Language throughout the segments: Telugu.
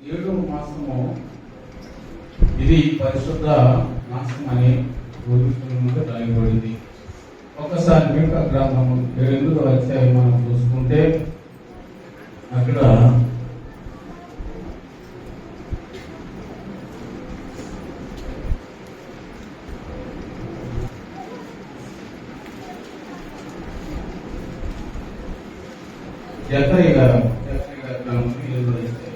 7వ మాసము ఇది పరిశుద్ధ మాసం అని పూర్వీకుల రాయబడింది. ఒకసారి మీకా గ్రంథము 8వ అధ్యాయం మనం చూసుకుంటే అక్కడ జకర్యా గారు గ్రంథము 7వ అధ్యాయం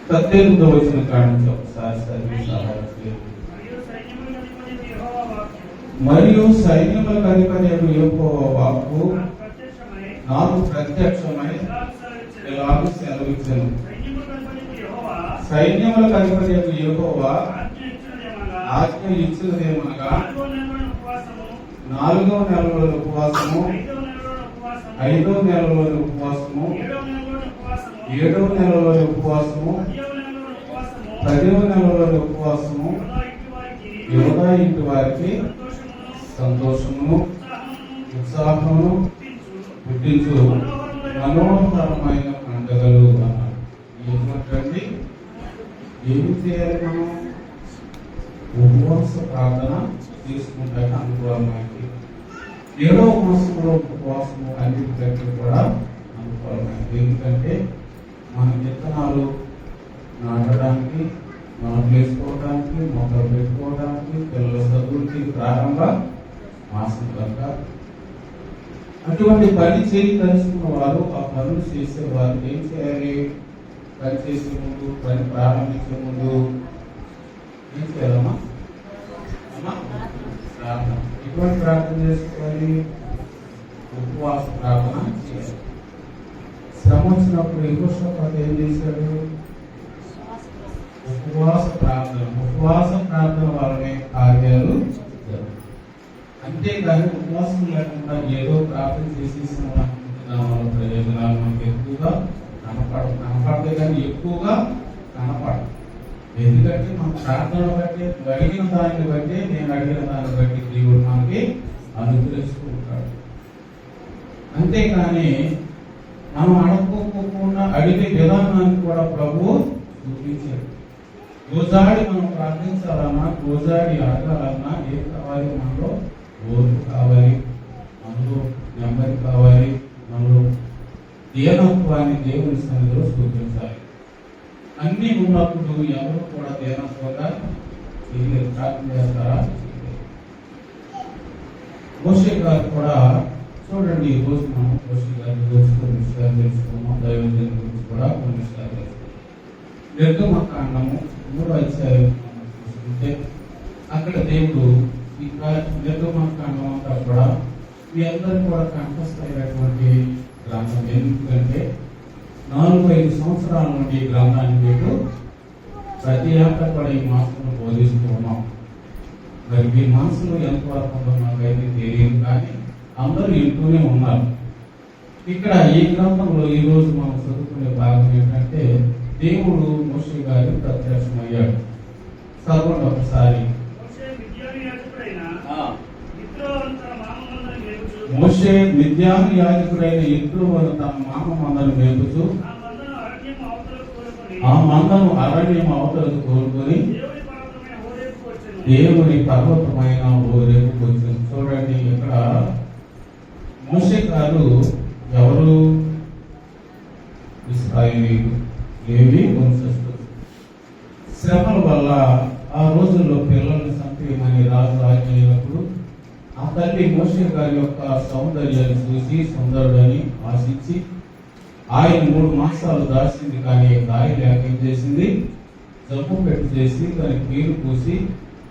18వ వచనం కానించి ఒకసారి మరియు సైన్యములకు అధిపతి యెహోవా వాక్కు నాకు ప్రత్యక్షమై ఇలాగు సెలవిచ్చెను. సైన్యములకు అధిపతి యెహోవా ఆజ్ఞ ఇచ్చినదేమనగా 4వ నెలలోని ఉపవాసము, 5వ నెలలోని ఉపవాసము, 7వ నెలలోని ఉపవాసము, 10వ నెలలోని ఉపవాసము, యూదా ఇంటి వారికి సంతోషమును ఉత్సాహమును పుట్టించు మనోహరమైన పండుగలు అన్నారు. ఏమిటండి? ఏమి చేయాలి? మనం ఉపవాస ప్రార్థన తీసుకుంటే అనుకూలమైంది. 7వ మాసంలో ఉపవాసము అన్నిటికంటే కూడా అనుకూలమైంది. ఎందుకంటే మన విత్తనాలు నాటడానికి, నాట్లు వేసుకోవడానికి, మొక్కలు పెట్టుకోవడానికి, పిల్లల చదువుకి ప్రారంభ మాసం కనుక అటువంటి పని చేయదలుచుకున్న వారు ఆ పనులు చేసేవారు ఏం చేయాలి? పని చేసే ముందు, పని ప్రారంభించే ముందు ఏం చేయాలమ్మా? ప్రార్థన. ఎటువంటి ప్రార్థన చేసుకోవాలి? ఉపవాస ప్రార్థన చేయాలి. శ్రమ వచ్చినప్పుడు యెహోషాపాతు ఏం చేశాడు? ఉపవాస ప్రార్థన. ఉపవాస ప్రార్థన వల్లనే కార్యాలు జరుగుతాయి. అంతేకాని ఉపవాసం లేకుండా ఏదో ప్రార్థన చేసేసిన ప్రయోజనాలు మనకు ఎక్కువగా కనపడతాయి కానీ ఎక్కువగా కనపడదు. ఎందుకంటే మన ప్రార్థన బట్టి, అడిగిన దాన్ని బట్టి, నేను అడిగిన దాన్ని బట్టి దేవుడు మనకి అనుగ్రహిస్తుంటాడు. అంతేకాని మనం అడగకోకుండా అడిగే విధానాన్ని కూడా ప్రభువు చూపించాడు. గోజాడి మనం ప్రార్థించాలన్నా, గోజాడి అడగాలన్నా ఏం కావాలి? మనలో ఓర్పు కావాలి, మనలో నెమ్మది కావాలి, మనలో దీనత్వాన్ని దేవుని సన్నిధిలో చూపించాలి. అన్ని ఉన్నప్పుడు ఎవరు కూడా దీనత్వంగా చేయలేరు. ప్రార్థన చేస్తారా? మోషే గారు కూడా చూడండి. ఈ రోజు మనం మోషే గారి గురించి కొన్ని విషయాలు తెలుసుకున్నాం. దైవజనుల గురించి కూడా కొన్ని విషయాలు తెలుసుకున్నాం. నిర్గమకాండము 3వ అధ్యాయం చూసుకుంటే అక్కడ దేవుడు ఈ నిర్గమకాండం అంతా కూడా మీ అందరూ కూడా కంఠస్థమైనటువంటి గ్రంథం. ఎందుకంటే 4-5 సంవత్సరాల నుండి ఈ గ్రంథాన్ని మీకు ప్రతి ఏటా కూడా ఈ మాసంలో బోధిస్తూ ఉన్నాం. మరి మీ మనసులో ఎంతవరకు ఉందో నాకైతే తెలియదు, కానీ అందరూ ఇంటూనే ఉన్నారు. ఇక్కడ ఈ గ్రంథంలో ఈ రోజు మనం చదువుకునే భాగం ఏంటంటే దేవుడు మోషే గారికి ప్రత్యక్షమయ్యాడు. చదవండి ఒకసారి. మోషే మిద్యాను యాజకుడైన యిత్రో తన మామ మందను మేపుచు ఆ మందను అరణ్యం అవతలకు కోరుకొని దేవుని పర్వతమైన హోరేబుకు వచ్చింది. చూడండి, ఇక్కడ మోషే గారు ఎవరు? ఇశ్రాయేలీయులు, లేవి వంశస్థులు. శ్రమల వల్ల ఆ రోజుల్లో పిల్లల్ని చంపేయమని రాజు ఆజ్ఞయినప్పుడు ఆ తల్లి మోషే గారి యొక్క సౌందర్యాన్ని చూసి సుందరుడని ఆశించి ఆయన 3 మాసాలు దాచింది. కానీ దాయి లేక ఏం చేసింది? జబ్బు పెట్టి చేసి దానికి నీరు పూసి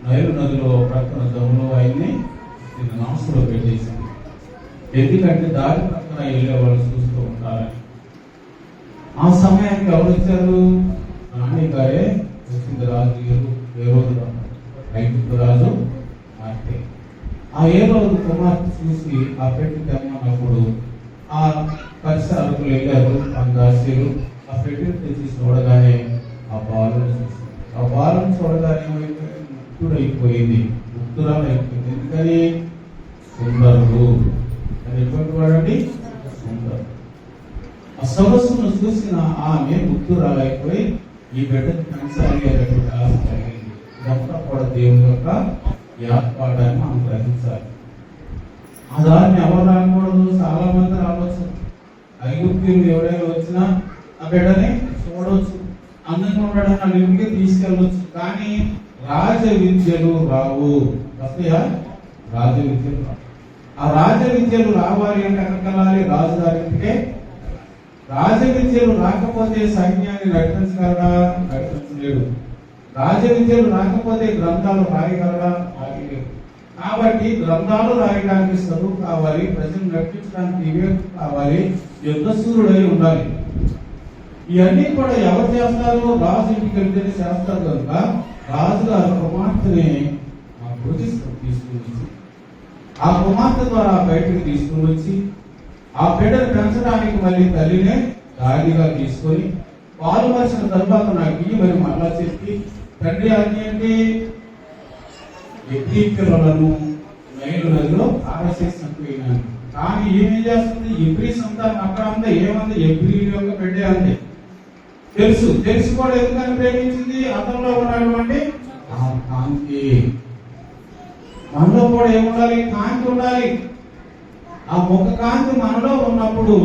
నైలు నదిలో ప్రక్కన జమ్ములో ఆయన్ని నాసులో పెట్టేసింది. ఎందుకంటే దారి ప్రక్కన వెళ్ళే వాళ్ళు చూస్తూ ఉంటారని. ఆ సమయానికి ఎవరు వచ్చారు? రాణి గారే వచ్చింది. రాజు హేరోదు ఐగుప్తు రాజు మార్తే. ఆ హేరోదు కుమార్తె చూసి ఆ పెట్టి తెమ్మన్నప్పుడు ఆ పరిసరాలకు వెళ్ళారు. దాసీలు ఆ పెట్టిని తెచ్చి చూడగానే ఆ బాలుని చూసి ఆ బాలుని చూడగానే ముక్తుడైపోయింది, ముక్తురాలైపోయింది. ఎందుకని? సుందరుడు అని ఎటువంటి వాడండి? సుందరుడు. ఆ సొగసును చూసిన ఆమె ముగ్ధురాలైపోయి ఈ బిడ్డను పెంచాలి అనేటువంటి ఆశ కలిగింది. ఇదంతా కూడా దేవుని యొక్క ఏర్పాటాన్ని మనం గ్రహించాలి. ఆ దాన్ని ఎవరు రాకూడదు? చాలా మంది రావచ్చు. ఐగుప్తీయులు ఎవరైనా వచ్చినా ఆ బిడ్డని చూడవచ్చు, అందంగా ఉండడం ఇంటికి తీసుకెళ్ళవచ్చు. కానీ రాజ విద్యలు రావు. వస్తాయా? రాజ విద్యలు రావు. ఆ రాజ విద్యలు రావాలి అంటే ఎక్కడికి వెళ్ళాలి? రాజుగారింటికే. రాజ విద్యలు రాకపోతే సైన్యాన్ని నడిపించగలరా? నడిపించలేడు. రాజ విద్యలు రాకపోతే గ్రంథాలు రాయగలరా? రాయలేడు. కాబట్టి గ్రంథాలు రాయడానికి చదువు కావాలి, ప్రజలు నడిపించడానికి వివేకం కావాలి, యుద్ధశూరుడై ఉండాలి. ఇవన్నీ కూడా ఎవరు చేస్తారు? రాజు ఇంటికి వెళ్తేనే చేస్తారు. కనుక రాజుగారు కుమార్తెని తీసుకుని వచ్చి ఆ కుమార్తె ద్వారా బయటకు తీసుకుని వచ్చి ఆ బిడ్డను పెంచడానికి మళ్ళీ తల్లినే దాడిగా తీసుకొని పాలు మరిచిన తర్వాత నాకు ఇయ్యమని మళ్ళా చెప్పి, తండ్రి ఆజ్ఞ ఏంటి? ఎబ్రీ పిల్లలను నైలు నదిలో ఆరసేసినట్టు. కానీ ఏమేం చేస్తుంది? ఎబ్రీ సంతానం అక్కడ అంతా ఏమంది? ఎబ్రీ యొక్క బిడ్డే అంది. తెలిసి కూడా ఎందుకని ప్రేమించింది? అతనిలో ఉన్నటువంటి ఆ కాంతి. మనలో కూడా ఏముండాలి? కాంతి ఉండాలి. ఆ ముఖ కాంతి మనలో ఉన్నప్పుడు,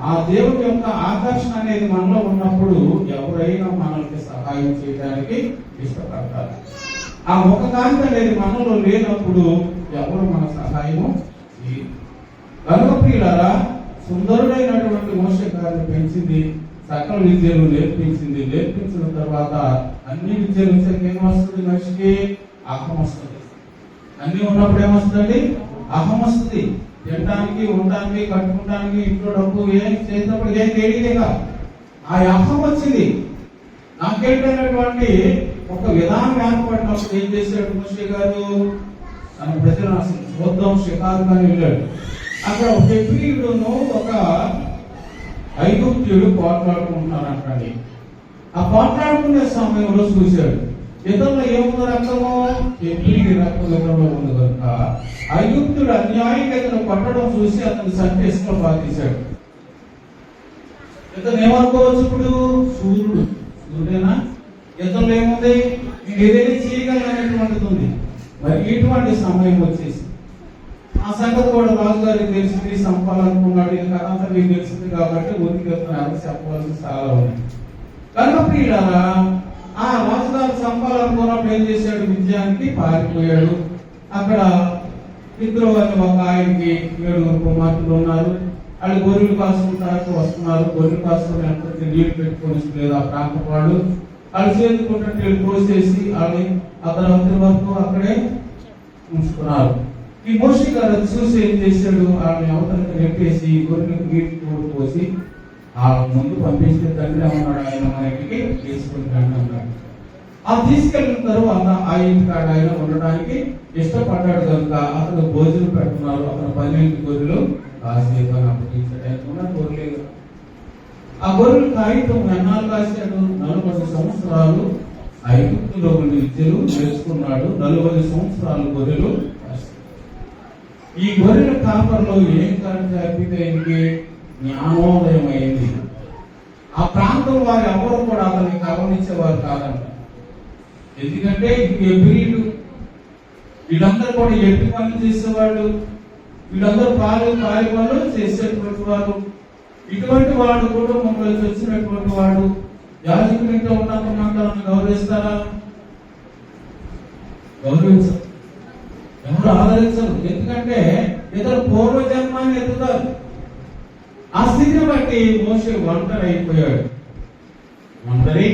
ఆ దేవుడి యొక్క ఆకర్షణ అనేది మనలో ఉన్నప్పుడు ఎవరైనా మనల్ని సహాయం చేయడానికి ఇష్టపడతారు. ఆ ముఖ కాంతి అనేది మనలో లేనప్పుడు ఎవరు మన సహాయము చేయరు. కనుక ప్రియులారా, సుందరుడైనటువంటి మోషే గారిని పెంచింది, సకల విద్యలు నేర్పించింది. నేర్పించిన తర్వాత అన్ని విద్యలు వచ్చాక ఏమొస్తుంది? మనిషికి అహం వస్తుంది. అన్ని ఉన్నప్పుడు ఏమొస్తుందండి? అహం వస్తుంది. తినడానికి, ఉండడానికి, కట్టుకోవడానికి, ఇంట్లో డబ్బు ఏం చేసినప్పుడు ఏం తెలియలేక ఆ అహం వచ్చింది. నాకేంటనేటువంటి ఒక విధానం ఏర్పడినప్పుడు ఏం చేశాడు మోషే గారు? తన ప్రజలు అసలు చూద్దాం షికారు కానీ వెళ్ళాడు. అక్కడ ఒక హెబ్రీయుడును ఒక ఐగుప్తీయుడు పోట్లాడుకుంటున్నారంటండి. ఆ పోట్లాడుకునే సమయంలో చూశాడు, ఇతరులో ఏముందో రక్తమో? హెబ్రీయుడి రక్తం ఇతరులో ఉంది కనుక ఐగుప్తుడు అన్యాయంగా ఇతను కొట్టడం చూసి అతను సంకేసులో బాధేశాడు. ఇతను ఏమనుకోవచ్చు? ఇప్పుడు సూర్యుడేనా? ఇతరులు ఏముంది? నేను ఏదైనా చేయగలనేటువంటిది ఉంది. మరి ఇటువంటి సమయం వచ్చేసి ఆ సంగతి కూడా రాజుగారికి తెలిసింది, సంపాలనుకున్నాడు. ఇది కథ అంతా మీకు తెలిసింది కాబట్టి ఊరికి ఎవరు చెప్పవలసి చాలా ఉంది. కనుక ప్రియులారా, ఆ రాజుగారు సంపాలనుకున్నప్పుడు ఏం చేశాడు? విజయానికి పారిపోయాడు. అక్కడ ఇద్దరు ఒక ఆయనకి 7 కుమార్తెలు ఉన్నారు. వాళ్ళు గొర్రెలు కాసుకుంటానికి వస్తున్నారు. గొర్రెలు కాసుకుని ఎంత నీళ్లు పెట్టుకొని లేదు ఆ ప్రాంతం వాళ్ళు. వాళ్ళు చేతుకుంటే కోసేసి వాళ్ళు అర్ధరాత్రి వరకు అక్కడే ఉంచుకున్నారు. ఈ మోషే గారు చూసి ఏం చేశాడు? వాళ్ళని అవతలకి నెట్టేసి గొర్రెలకు నీళ్ళు పోసి ఆ ముందు పంపిస్తే తండ్రి అన్నాడు, ఆయన మన ఇంటికి తీసుకుంటాను అన్నాడు. ఆ తీసుకెళ్ళిన తర్వాత ఆ ఇంటికాడ ఆయన ఉండడానికి ఇష్టపడ్డాడు కనుక అతను భోజనం పెడుతున్నారు. అతను 12 గొర్రెలు కాసేపు అప్పగించడానికి గొర్రెలు. ఆ గొర్రెలు కాగితం ఎన్నాళ్ళు కాశాడు? 40 సంవత్సరాలు ఐగుప్తులో ఉండి విద్యలు నేర్చుకున్నాడు. 40 సంవత్సరాలు గొర్రెలు. ఈ గొర్రెల కాపర్లో ఏం జరిగితే జ్ఞానోదయం అయింది. ఆ ప్రాంతం వారు ఎవరు కూడా అతన్ని గమనించేవారు కాదంట. ఎందుకంటే ఇది హెబ్రీయులు, వీళ్ళందరూ కూడా ఎట్టి పనులు చేసేవాళ్ళు, వీళ్ళందరూ పాలు పనులు చేసేటువంటి వారు. ఇటువంటి వాడు కుటుంబంలో వచ్చినటువంటి వాడు యాజకులు ఇంట్లో ఉన్నంతమంది గౌరవిస్తారా? గౌరవించరు, ఎవరు ఆదరించరు. ఎందుకంటే ఇతరు పూర్వజన్మాన్ని ఎత్తుతారు. ఆ స్థితిని బట్టి మోషే ఒంటరి అయిపోయాడు. ఒంటరి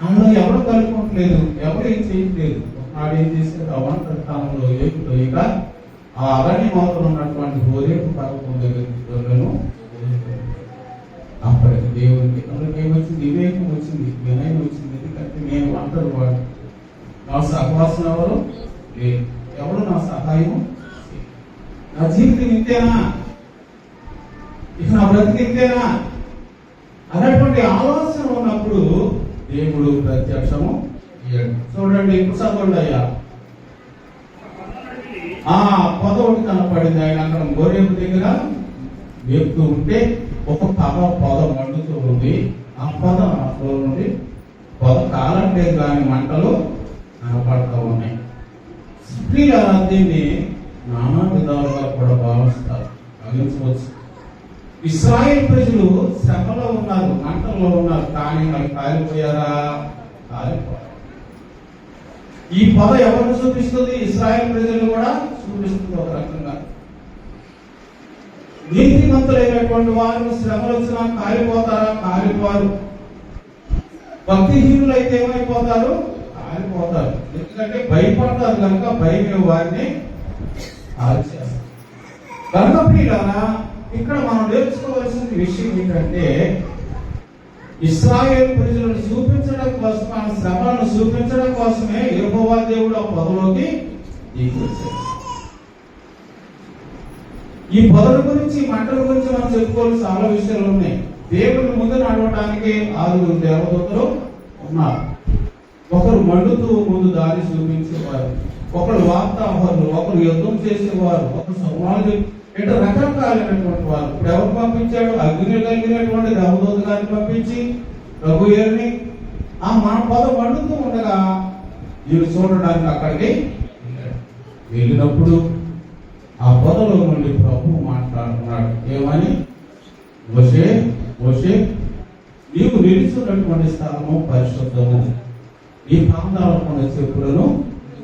అందులో ఎవరు కలుపుకోవట్లేదు, ఎవరు ఏం చేయట్లేదు. ఒకనాడు ఏం చేశారు? ఆ ఒంటరి స్థానంలో ఇక ఆ అరణ్య మాత్రం ఉన్నటువంటి హోరేపు పర్వతం దగ్గర అప్పటికి దేవుడికి అందులోకి ఏమొచ్చింది? వివేకం వచ్చింది, వినయం వచ్చింది. ఎందుకంటే నేను ఒంటరి వాడు, నా సహవాసం ఎవరు లేదు, ఎవరు నా సహాయం, నా జీవితం ఇంతేనా, ఇక నా బ్రతికి ఇంతేనా అన్నటువంటి ఆలోచన ఉన్నప్పుడు దేవుడు ప్రత్యక్షము చూడండి. ఇప్పుడు చదవండి అయ్యా. ఆ పొద ఒకటి కనపడింది. ఆయన అక్కడ గోరేపు దగ్గర వేపుతూ ఉంటే ఒక పొద మండుతూ ఉంది. ఆ పొదలో నుండి పొద కాలట్లేదు కానీ మంటలు కనపడతా ఉన్నాయి. స్త్రీల దీన్ని నానా విధాలుగా కూడా భావిస్తారు, గమనించవచ్చు. ఇశ్రాయేల్ ప్రజలు శ్రమలో ఉన్నారు, మంటల్లో ఉన్నారు, కానీ వాళ్ళు కాలిపోయారా? కాలిపోయారు. ఈ పొద ఎవరిని చూపిస్తుంది? ఇశ్రాయేల్ ప్రజలు కూడా చూపిస్తుంది ఒక రకంగా. నీతిమంతులైనటువంటి వారు శ్రమలు వచ్చినా కాలిపోతారా? కాలిపోరు. భక్తిహీనులు అయితే ఏమైపోతారు? కాలిపోతారు. ఎందుకంటే భయపడతారు కనుక భయమే వారిని ఆల్చేస్తారు. కనుక ప్రియులారా, ఇక్కడ మనం నేర్చుకోవాల్సిన విషయం ఏంటంటే, ఇశ్రాయేల్ ప్రజలను చూపించడం కోసం, ఆ శ్రమలను చూపించడం కోసమే యెహోవా దేవుడు ఆ పొదలోకి దిగివచ్చాడు. ఈ పొదల గురించి, మంటల గురించి మనం చెప్పుకోవాల్సిన చాలా విషయాలు ఉన్నాయి. దేవుని ముందు నడవడానికి 6 దేవదూతలు ఉన్నారు. ఒకరు మండుతూ ముందు దారి చూపించేవారు, ఒకరు వార్తాహరులు, ఒకరు యుద్ధం చేసేవారు, ఒకరు సంవాలు, ఇట్లా రకరకాలైనటువంటి వారు. ఇప్పుడు ఎవరు పంపించాడు? అగ్ని కలిగినటువంటి దేవదూత గారిని పంపించి రఘుయేరుని ఆ మన పొద మండుతూ ఉండగా వీరు చూడడానికి అక్కడికి వెళ్ళినప్పుడు ఆ పొదలో నుండి ప్రభువు మాట్లాడుతున్నాడు. ఏమని? మోషే, మోషే, నీవు నిలుచున్నటువంటి స్థలము పరిశుద్ధము, ఈ పాదాలకున్న చెప్పులను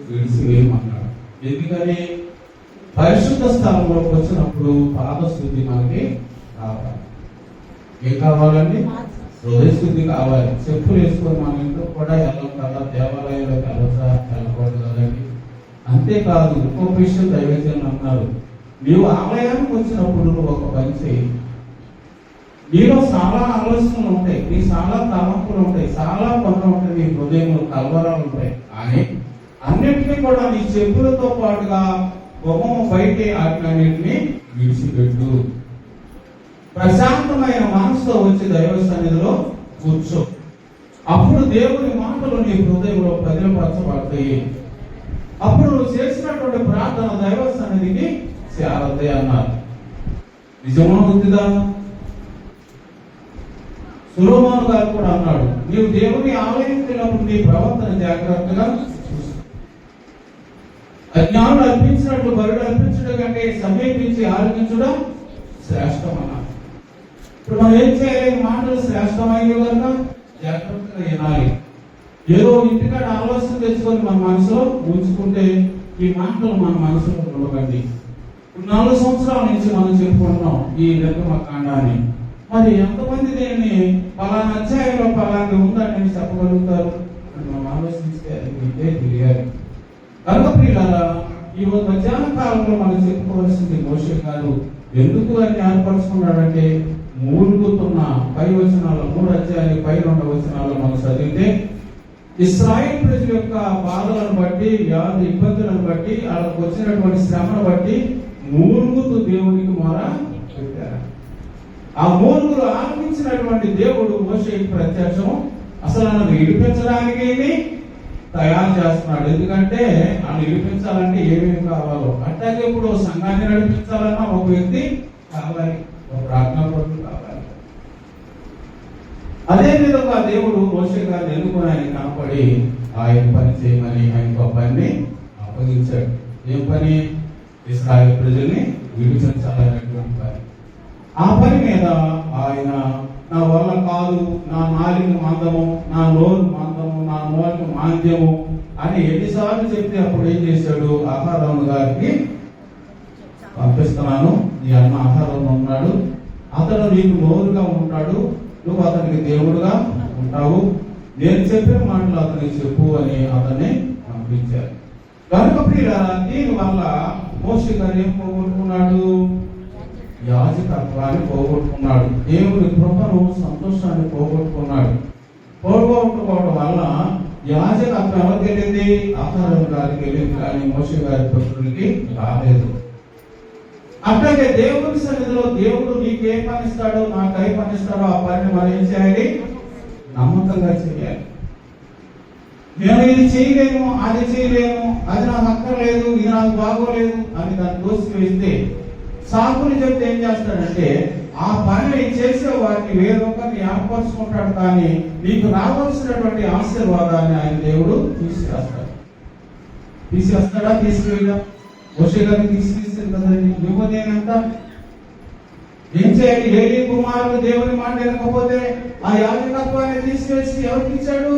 విడిచివేయమన్నాడు. ఎందుకని? పరిశుద్ధ స్థలంలోకి వచ్చినప్పుడు పాదశుద్ధి మనకి కావాలి. ఏం కావాలండి? హృదయశుద్ధి కావాలి. చెప్పులు వేసుకొని మన ఇంట్లో కూడా వెళ్ళం కదా, దేవాలయంలోకి వెళ్ళచ్చా? వెళ్ళకూడదు కదండి. అంతేకాదు, ఇంకొక విషయం దైవజనులు అన్నారు, నీవు ఆలయానికి వచ్చినప్పుడు నువ్వు ఒక పని చేయి. నీలో చాలా ఆలోచనలు ఉంటాయి, నీ చాలా తలంపులు ఉంటాయి, చాలా పనులు ఉంటాయి, నీ హృదయంలో కలవరాలు ఉంటాయి. కానీ అన్నిటినీ కూడా నీ చెప్పులతో పాటుగా ముఖము బయటే వాటినన్నింటినీ విడిచిపెట్టు. ప్రశాంతమైన మనసుతో వచ్చి దైవ సన్నిధిలో కూర్చో. అప్పుడు దేవుని మాటలు నీ హృదయంలో ప్రజలపరచబడతాయి. అప్పుడు నువ్వు చేసినటువంటి ప్రార్థన దైవ సన్నిధికి చేరతాయి అన్నారు. నిజమా బుద్ధిదా? సొలొమోను గారు కూడా అన్నాడు, నీవు దేవుని ఆలయించినప్పుడు నీ ప్రవర్తన జాగ్రత్తగా చూసు. అజ్ఞానులు అర్పించినట్లు బరుడు అర్పించడం కంటే సమీపించి ఆలోచించడం శ్రేష్టం అన్నారు. ఇప్పుడు మనం ఏం చేయాలి? మాటలు శ్రేష్టమైనవి కనుక జాగ్రత్తగా వినాలి. ఏదో ఇంటికాడ ఆలోచన తెచ్చుకొని మన మనసులో ఉంచుకుంటే ఈ మాటలు మన మనసులో ఉండవండి. 4 సంవత్సరాల నుంచి మనం చెప్పుకుంటున్నాం ఈ నిర్గమకాండాన్ని. మరి ఎంతమంది దీన్ని పలానా అధ్యాయంలో పలానా ఉందని చెప్పగలుగుతారు? మనం ఆలోచించే ఇదే తెలియాలి. కనుక ప్రియులారా, ఈ మధ్యాహ్న కాలంలో మనం చెప్పుకోవాల్సింది మోషే గారు ఎందుకు అని ఏర్పరచుకున్నాడంటే, మూలుగుతున్న పై వచనాలు 3 అధ్యాయాలు పై 2 వచనాలు మనం చదివితే, ఇశ్రాయేల్ ప్రజల యొక్క బాధలను బట్టి, వ్యాధి ఇబ్బందులను బట్టి, వాళ్ళకు వచ్చినటువంటి శ్రమను బట్టి మూలుగుతూ దేవునికి మొర పెట్టారు. ఆ మూలుగులు ఆలపించినటువంటి దేవుడు మోషేకి ప్రత్యక్షం. అసలు నన్ను విడిపించడానికి తయారు చేస్తున్నాడు. ఎందుకంటే నన్ను విడిపించాలంటే ఏమేమి కావాలో, అట్లాగే ఇప్పుడు సంఘాన్ని నడిపించాలన్నా ఒక వ్యక్తి కావాలి, ఒక ప్రాజ్ఞాపరుడు కావాలి. అదే విధంగా దేవుడు మోషే గారిని ఎన్నుకొని ఆయన కనపడి ఆయన పని చేయమని ఆయన పని అప్పగించాడు. ఏం పని? ఇశ్రాయేలు ప్రజల్ని విడిపించాలనేటువంటి పని. ఆ పని మీద ఆయన నా వల్ల కాదు, నా నాలుగు మందము, నా నోరు మందము, నా నోరు మాంద్యము అని ఎన్నిసార్లు చెప్తే అప్పుడు ఏం చేశాడు? అహరోను గారికి పంపిస్తున్నాను, నీ అన్న అహరోను ఉన్నాడు, అతడు నీకు నోరుగా ఉంటాడు, నువ్వు అతనికి దేవుడుగా ఉంటావు, నేను చెప్పిన మాటలు అతనికి చెప్పు అని అతన్ని పంపించారు. కనుక ప్రియులారా, దీని వల్ల మోషే గారు ఏం పోగొట్టుకున్నాడు? యాజకత్వాన్ని పోగొట్టుకున్నాడు. దేవుని కృపను, సంతోషాన్ని పోగొట్టుకున్నాడు. పోగొట్టుకోవడం వల్ల యాజకత్వం ఎవరికి వెళ్ళింది? అహరోను గారికి వెళ్ళింది, కానీ మోషే గారి పుత్రుడికి రాలేదు. అట్లాగే దేవుని సన్నిధిలో దేవుడు నీకు ఏ పని ఇస్తాడో, నాకు ఏ పని ఇస్తాడో ఆ పనిని మనం ఏం చేయాలి? నమ్మకంగా చేయాలి. నేను ఇది చేయలేను, అది చేయలేను, అది నాకు అక్కర్లేదు, ఇది నాకు బాగోలేదు అని దాన్ని దోసి వేస్తే సాకులు చెప్తే ఏం చేస్తాడంటే ఆ పని చేసే వారిని వేరొకరిని ఏర్పరచుకుంటాడు, కానీ నీకు రావాల్సినటువంటి ఆశీర్వాదాన్ని ఆయన దేవుడు తీసివేస్తాడా? తీసుకువెళ్ళా మోషే గారిని తీసుకెళ్ళారు కదండి. నువ్వు నేనంతా ఏం చేయాలి? ఏలీ కుమారుడు దేవుని మాట వినకపోతే ఆ యాజకత్వాన్ని తీసుకెళ్ళి ఎవరికి ఇచ్చాడు?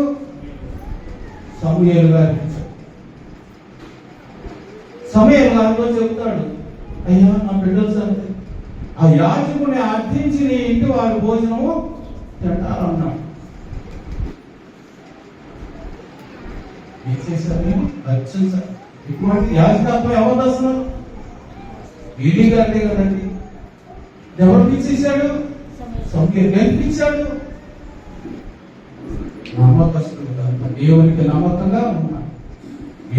సమూయేలు గారికి ఇచ్చాడు. సమూయేలు గారితో చెబుతాడు, అయ్యా నా బిడ్డల సంగతి ఆ యాజకుని అర్థించి నీ ఇంటి వారి భోజనము తింటారన్నాడు. ఏం చేశారు? నేను రక్షించారు. ఇటువంటి యాజకత్వం ఎవరు వస్తున్నారు? ఏలీ గారిదే కదండి. ఎవరు పిలిచేశాడు? సమూయేలు పిలిచాడు. నమ్మకస్తుడు కనుక దేవునికి నమ్మకంగా ఉన్నాడు.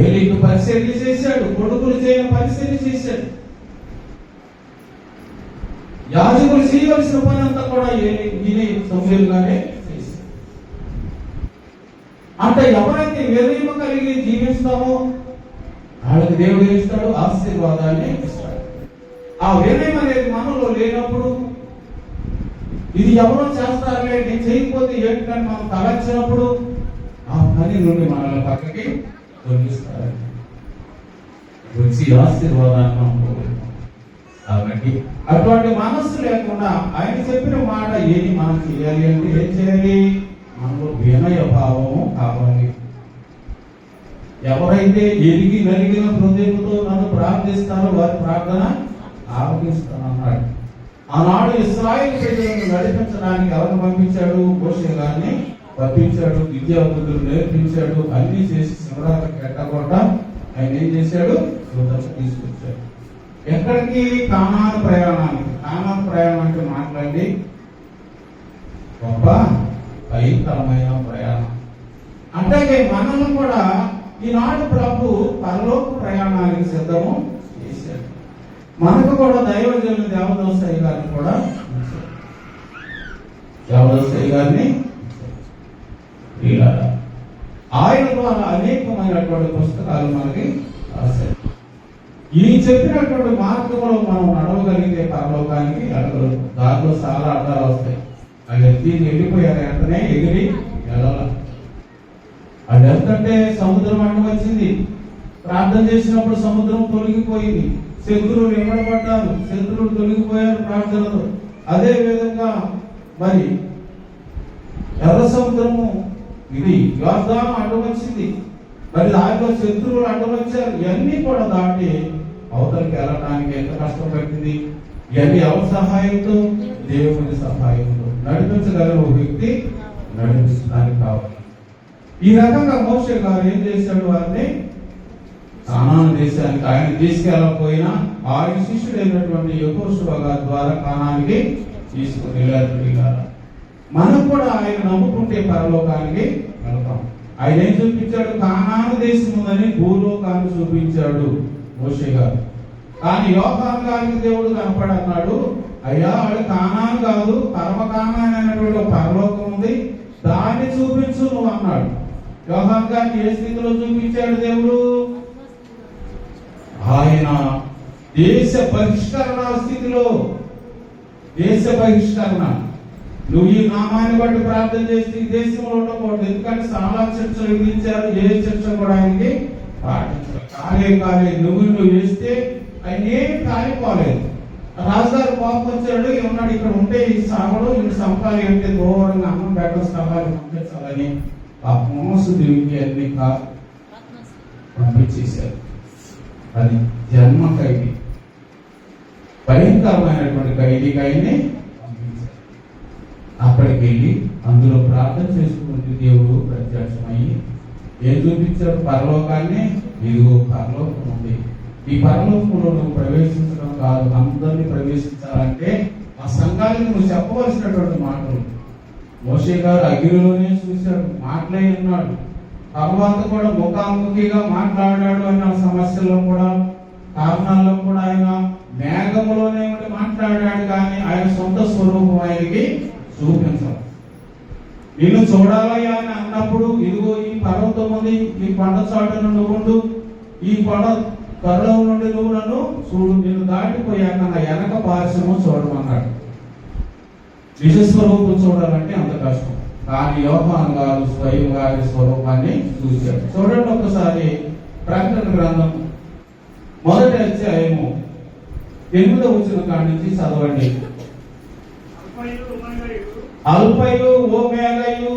ఏలీకి పరిచర్య చేశాడు, కొడుకులు చేయని పరిచర్య చేశాడు. యాజకులు చేయవలసిన పని అంతా కూడా సమూయేలుగానే చేశాడు. అంటే ఎవరైతే వినయము కలిగి జీవిస్తామో వాళ్ళకి దేవుడు ఇస్తాడు, ఆశీర్వాదాన్ని ఇస్తాడు. ఆ వినయం అనేది మనలో లేనప్పుడు ఇది ఎవరో చేస్తారులే, నేను చేయకపోతే ఏంటని మనం తలచినప్పుడు ఆ పని నుండి మనల్ని పక్కకి తొలగిస్తారు. వచ్చి ఆశీర్వాదాన్ని మనం కోరుకుంటాం. కాబట్టి అటువంటి మనస్సు లేకుండా ఆయన చెప్పిన మాట ఏది మనం చేయాలి అంటే ఏం చేయాలి? మనలో వినయ భావము కావాలి. ఎవరైతే ఎరిగి నలిగిన హృదయంతో నన్ను ప్రార్థిస్తారో వారి ప్రార్థన ఆలకిస్తానన్నాడు. ఆనాడు ఇశ్రాయేలు ప్రజలను నడిపించడానికి ఎవరిని పంపించాడు? మోషే గారిని పంపించాడు. విద్యాబుద్ధులు నేర్పించాడు. అన్ని చేసి శివరాత్రికి ఎట్టకుండా ఆయన ఏం చేశాడు? యువతకు తీసుకొచ్చాడు. ఎక్కడికి? కానాను ప్రయాణానికి. కానాను ప్రయాణం అంటే మాట్లాడి గొప్ప భయంకరమైన ప్రయాణం. అంటే మనల్ని కూడా ఈనాడు ప్రభు పరలోక ప్రయాణానికి సిద్ధము చేశాడు. మనకు కూడా దైవజనులు దేవదోసయ్య గారిని కూడా దేవదోసయ్య గారిని ఆయన ద్వారా అనేకమైనటువంటి పుస్తకాలు మనకి రాశారు. ఈ చెప్పినటువంటి మార్గంలో మనం నడవగలిగితే పరలోకానికి వెళ్ళగలుగుతాం. దాంట్లో చాలా అడ్డాలు వస్తాయి. అది వెళ్ళిపోయారు, వెంటనే ఎగిరి వెళ్ళాల. అది ఎంతంటే సముద్రం అడ్డు వచ్చింది. ప్రార్థన చేసినప్పుడు సముద్రం తొలగిపోయింది. శత్రువులు వెంబడబడ్డారు, శత్రువులు తొలగిపోయారు ప్రార్థనతో. అదే విధంగా మరి ఎర్ర సముద్రము ఇది యోర్దాను అడ్డు వచ్చింది. మరి దాంట్లో శత్రువులు అడ్డు వచ్చారు. ఇవన్నీ కూడా దాటి అవతలకి వెళ్ళడానికి ఎంత కష్టపడింది. ఇవన్నీ ఎవరి సహాయంతో? దేవుని సహాయంతో. నడిపించగల ఒక వ్యక్తి నడిపించడానికి కావాలి. ఈ రకంగా మోషే గారు ఏం చేశాడు? వారిని కానాను దేశానికి ఆయన తీసుకెళ్ళకపోయినా ఆయన శిష్యుడైనటువంటి యెహోషువ గారి ద్వారా కానానికి తీసుకుని వెళ్ళారు. మనం కూడా ఆయన నమ్ముకుంటే పరలోకానికి వెళ్తాం. ఆయన ఏం చూపించాడు? కానాను దేశం ఉందని భూలోకాన్ని చూపించాడు మోషే గారు. కానీ యోహాను గారికి దేవుడు కనపడన్నాడు, అయ్యా వాడు కానాను కాదు, పరమ కానాను అనేటువంటి పరలోకం ఉంది, దాన్ని చూపించు నువ్వు అన్నాడు. యోహాను గారిని ఏ స్థితిలో చూపించాడు దేవుడు? ఆయన దేశ బహిష్కరణ స్థితిలో. దేశ బహిష్కరణ. నువ్వు ఈ నామాన్ని బట్టి ప్రార్థన చేస్తే ఈ దేశంలో ఉండకూడదు. ఎందుకంటే చాలా చర్చలు విధించారు, ఏ చర్చ కూడా ఆయనకి పాటించారు. కాలే నువ్వు వేస్తే ఆయన ఏమి కాలిపోలేదు. రాజుగారు కోపం వచ్చాడు, ఏమన్నాడు? ఇక్కడ ఉంటే ఈ సాగడు, ఇటు సంపాలి అంటే దూరంగా అన్నం పెట్టడం స్థలాలు పంపించాలని ఆ మోసు దేవునికి అన్ని పంపించేశారు. అది జన్మ ఖైదీ, భయంకరమైనటువంటి ఖైదీకి ఆయన్ని పంపించారు. అక్కడికి వెళ్ళి అందులో ప్రార్థన చేసుకుంటే దేవుడు ప్రత్యక్షమయ్యి ఏం చూపించాడు? పరలోకాన్ని. ఇదిగో పరలోకం ఉంది, ఈ పరలోకంలో నువ్వు ప్రవేశించడం కాదు, అందరినీ ప్రవేశించాలంటే ఆ సంఘానికి నువ్వు చెప్పవలసినటువంటి మాటలు. మోషే గారు అగ్నిలోనే చూశాడు, మాటలే ఉన్నాడు. తర్వాత కూడా ముఖాముఖిగా మాట్లాడాడు అన్న సమస్యల్లో కూడా, కారణాల్లో కూడా ఆయన మేఘములోనే ఉండి మాట్లాడాడు, కానీ ఆయన సొంత స్వరూపం ఆయనకి చూపించాలి. నిన్ను చూడాలయ్యా అని అన్నప్పుడు ఇదిగో ఈ పర్వతం ఉంది, ఈ కొండ చాటున నువ్వు ఉండు, ఈ కొండ త్వరలో నుండి నువ్వు నన్ను చూడు, నేను దాటిపోయాక నా వెనక పార్శ్వము చూడమన్నాడు. నిజస్వరూపం చూడాలంటే అంత కష్టం. కానీ యోహాను గారు స్వయం గారి స్వరూపాన్ని చూశాడు. చూడండి ఒకసారి ప్రకటన గ్రంథం 1వ అధ్యాయము 8వ వచనం కాడి నుంచి చదవండి. అల్ఫయు ఓమేగయు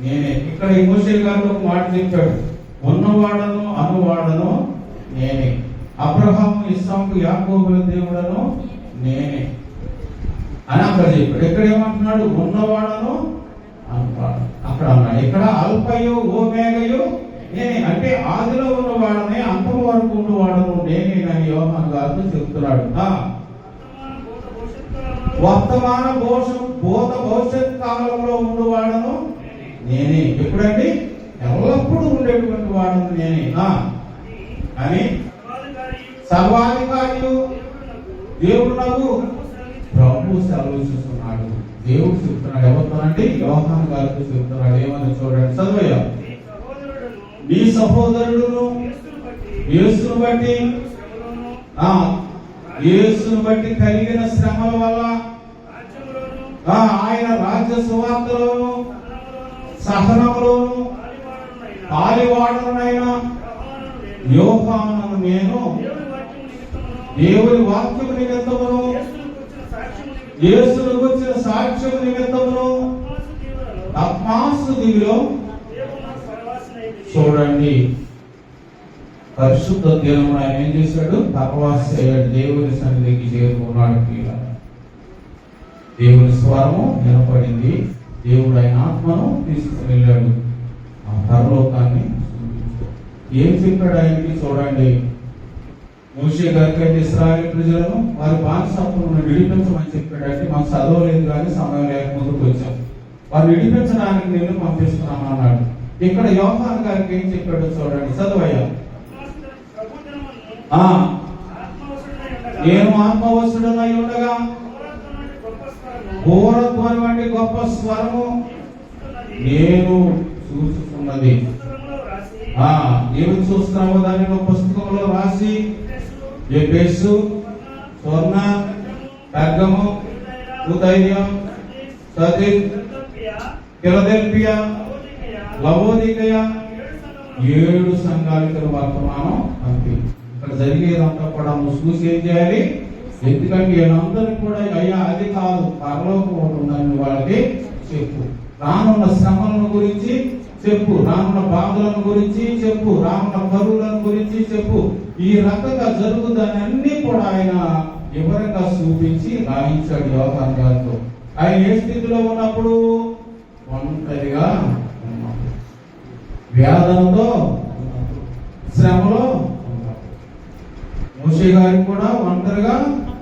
నేనే. ఇక్కడ ఈ మోషే గారు ఒక మాట చెప్పాడు, ఉన్నవాడను అనువాడను నేనే, అబ్రహాము ఇస్సాకు యాకోబుల దేవుడను నేనే అని అక్కడ చెప్పాడు. ఇక్కడ ఏమంటున్నాడు? ఉన్నవాడను అనువాడు. అక్కడ అన్నాడు. ఇక్కడ అల్ఫయు ఓమేగయు నేనే, అంటే ఆదిలో ఉన్నవాడనే అంతం వరకు ఉన్నవాడను నేనేనని యోహాను గారు చెప్తున్నాడు. వర్తమాన భూత భవిష్యత్ కాలంలో ఉన్నవాడను నేనే. ఎప్పుడండి? ఎల్లప్పుడూ ఉండేటువంటి వాడను నేనే అని సర్వాధికారియు దేవుడు నాకు ప్రభు సెలవిస్తున్నాడు. దేవుడు చెప్తున్నాడు. ఎవరితోనండి? యోహాను గారితో చెప్తున్నాడు. ఏమని చూడండి, చదువయ్యా. నీ సహోదరుడును యేసును బట్టి యేసును బట్టి కలిగిన శ్రమల వల్ల ఆయన రాజ్య సువార్తలోను సహనములోను పాలివాడునైనా యోహానును నేను దేవుని వాక్యము నిమిత్తమును యేసును గురించిన సాక్ష్యము నిమిత్తమును పద్మాసు దివిలో చూడండి. పరిశుద్ధ దినమున ఆయన ఏం చేశాడు? పరవాసి అయ్యాడు. దేవుని సన్నిధికి చేరుకున్నాడు. దేవుని స్వరము వినపడింది. దేవుడు ఆయన ఆత్మను తీసుకుని వెళ్ళాడు ఆ పరలోకాన్ని. ఏం చెప్పాడు ఆయనకి? చూడండి. మోషే గారికి అయితే ఇశ్రాయేలు ప్రజలను వారి బానిసత్వం నుండి విడిపించమని చెప్పాడు. అంటే మాకు చదవలేదు కానీ సమయం లేక ముందుకు వచ్చాం. వారు విడిపించడానికి నేను పంపిస్తున్నాను అన్నాడు. ఇక్కడ యోహాను గారికి ఏం చెప్పాడు? చూడండి, చదవయ్యా. నేను ఆత్మవశుడనై ఉండగా ఘోరధ్వని వంటి గొప్ప స్వరము నేను చూస్తున్నది. ఏమి చూస్తున్నావో దాన్ని పుస్తకంలో రాసి ఎఫెసు, స్వర్ణ, పెర్గము, తుదైర్య, సర్దిస్, ఫిలదెల్ఫియా, లవోదికయ 7 సంఘాలకు వర్తమానం పంపి. ఇక్కడ జరిగేదంతా కూడా నువ్వు చూసి ఏం చేయాలి? ఎందుకంటే వీళ్ళందరూ కూడా అయ్యా అది కాదు, పరలోకం ఒకటి ఉందని వాళ్ళకి చెప్పు. రానున్న శ్రమలను గురించి చెప్పు, రానున్న బాధలను గురించి చెప్పు, రానున్న కరువులను గురించి చెప్పు. ఈ రకంగా జరుగుతుందని అన్ని కూడా ఆయన వివరంగా చూపించి రాయించాడు యోహాను గారితో. ఆయన ఏ స్థితిలో ఉన్నప్పుడు? ఒంటరిగా ఉన్నప్పుడు, వ్యాధంతో ఉన్నప్పుడు, శ్రమలో ఉన్నప్పుడు. మోషే గారికి కూడా ఒంటరిగా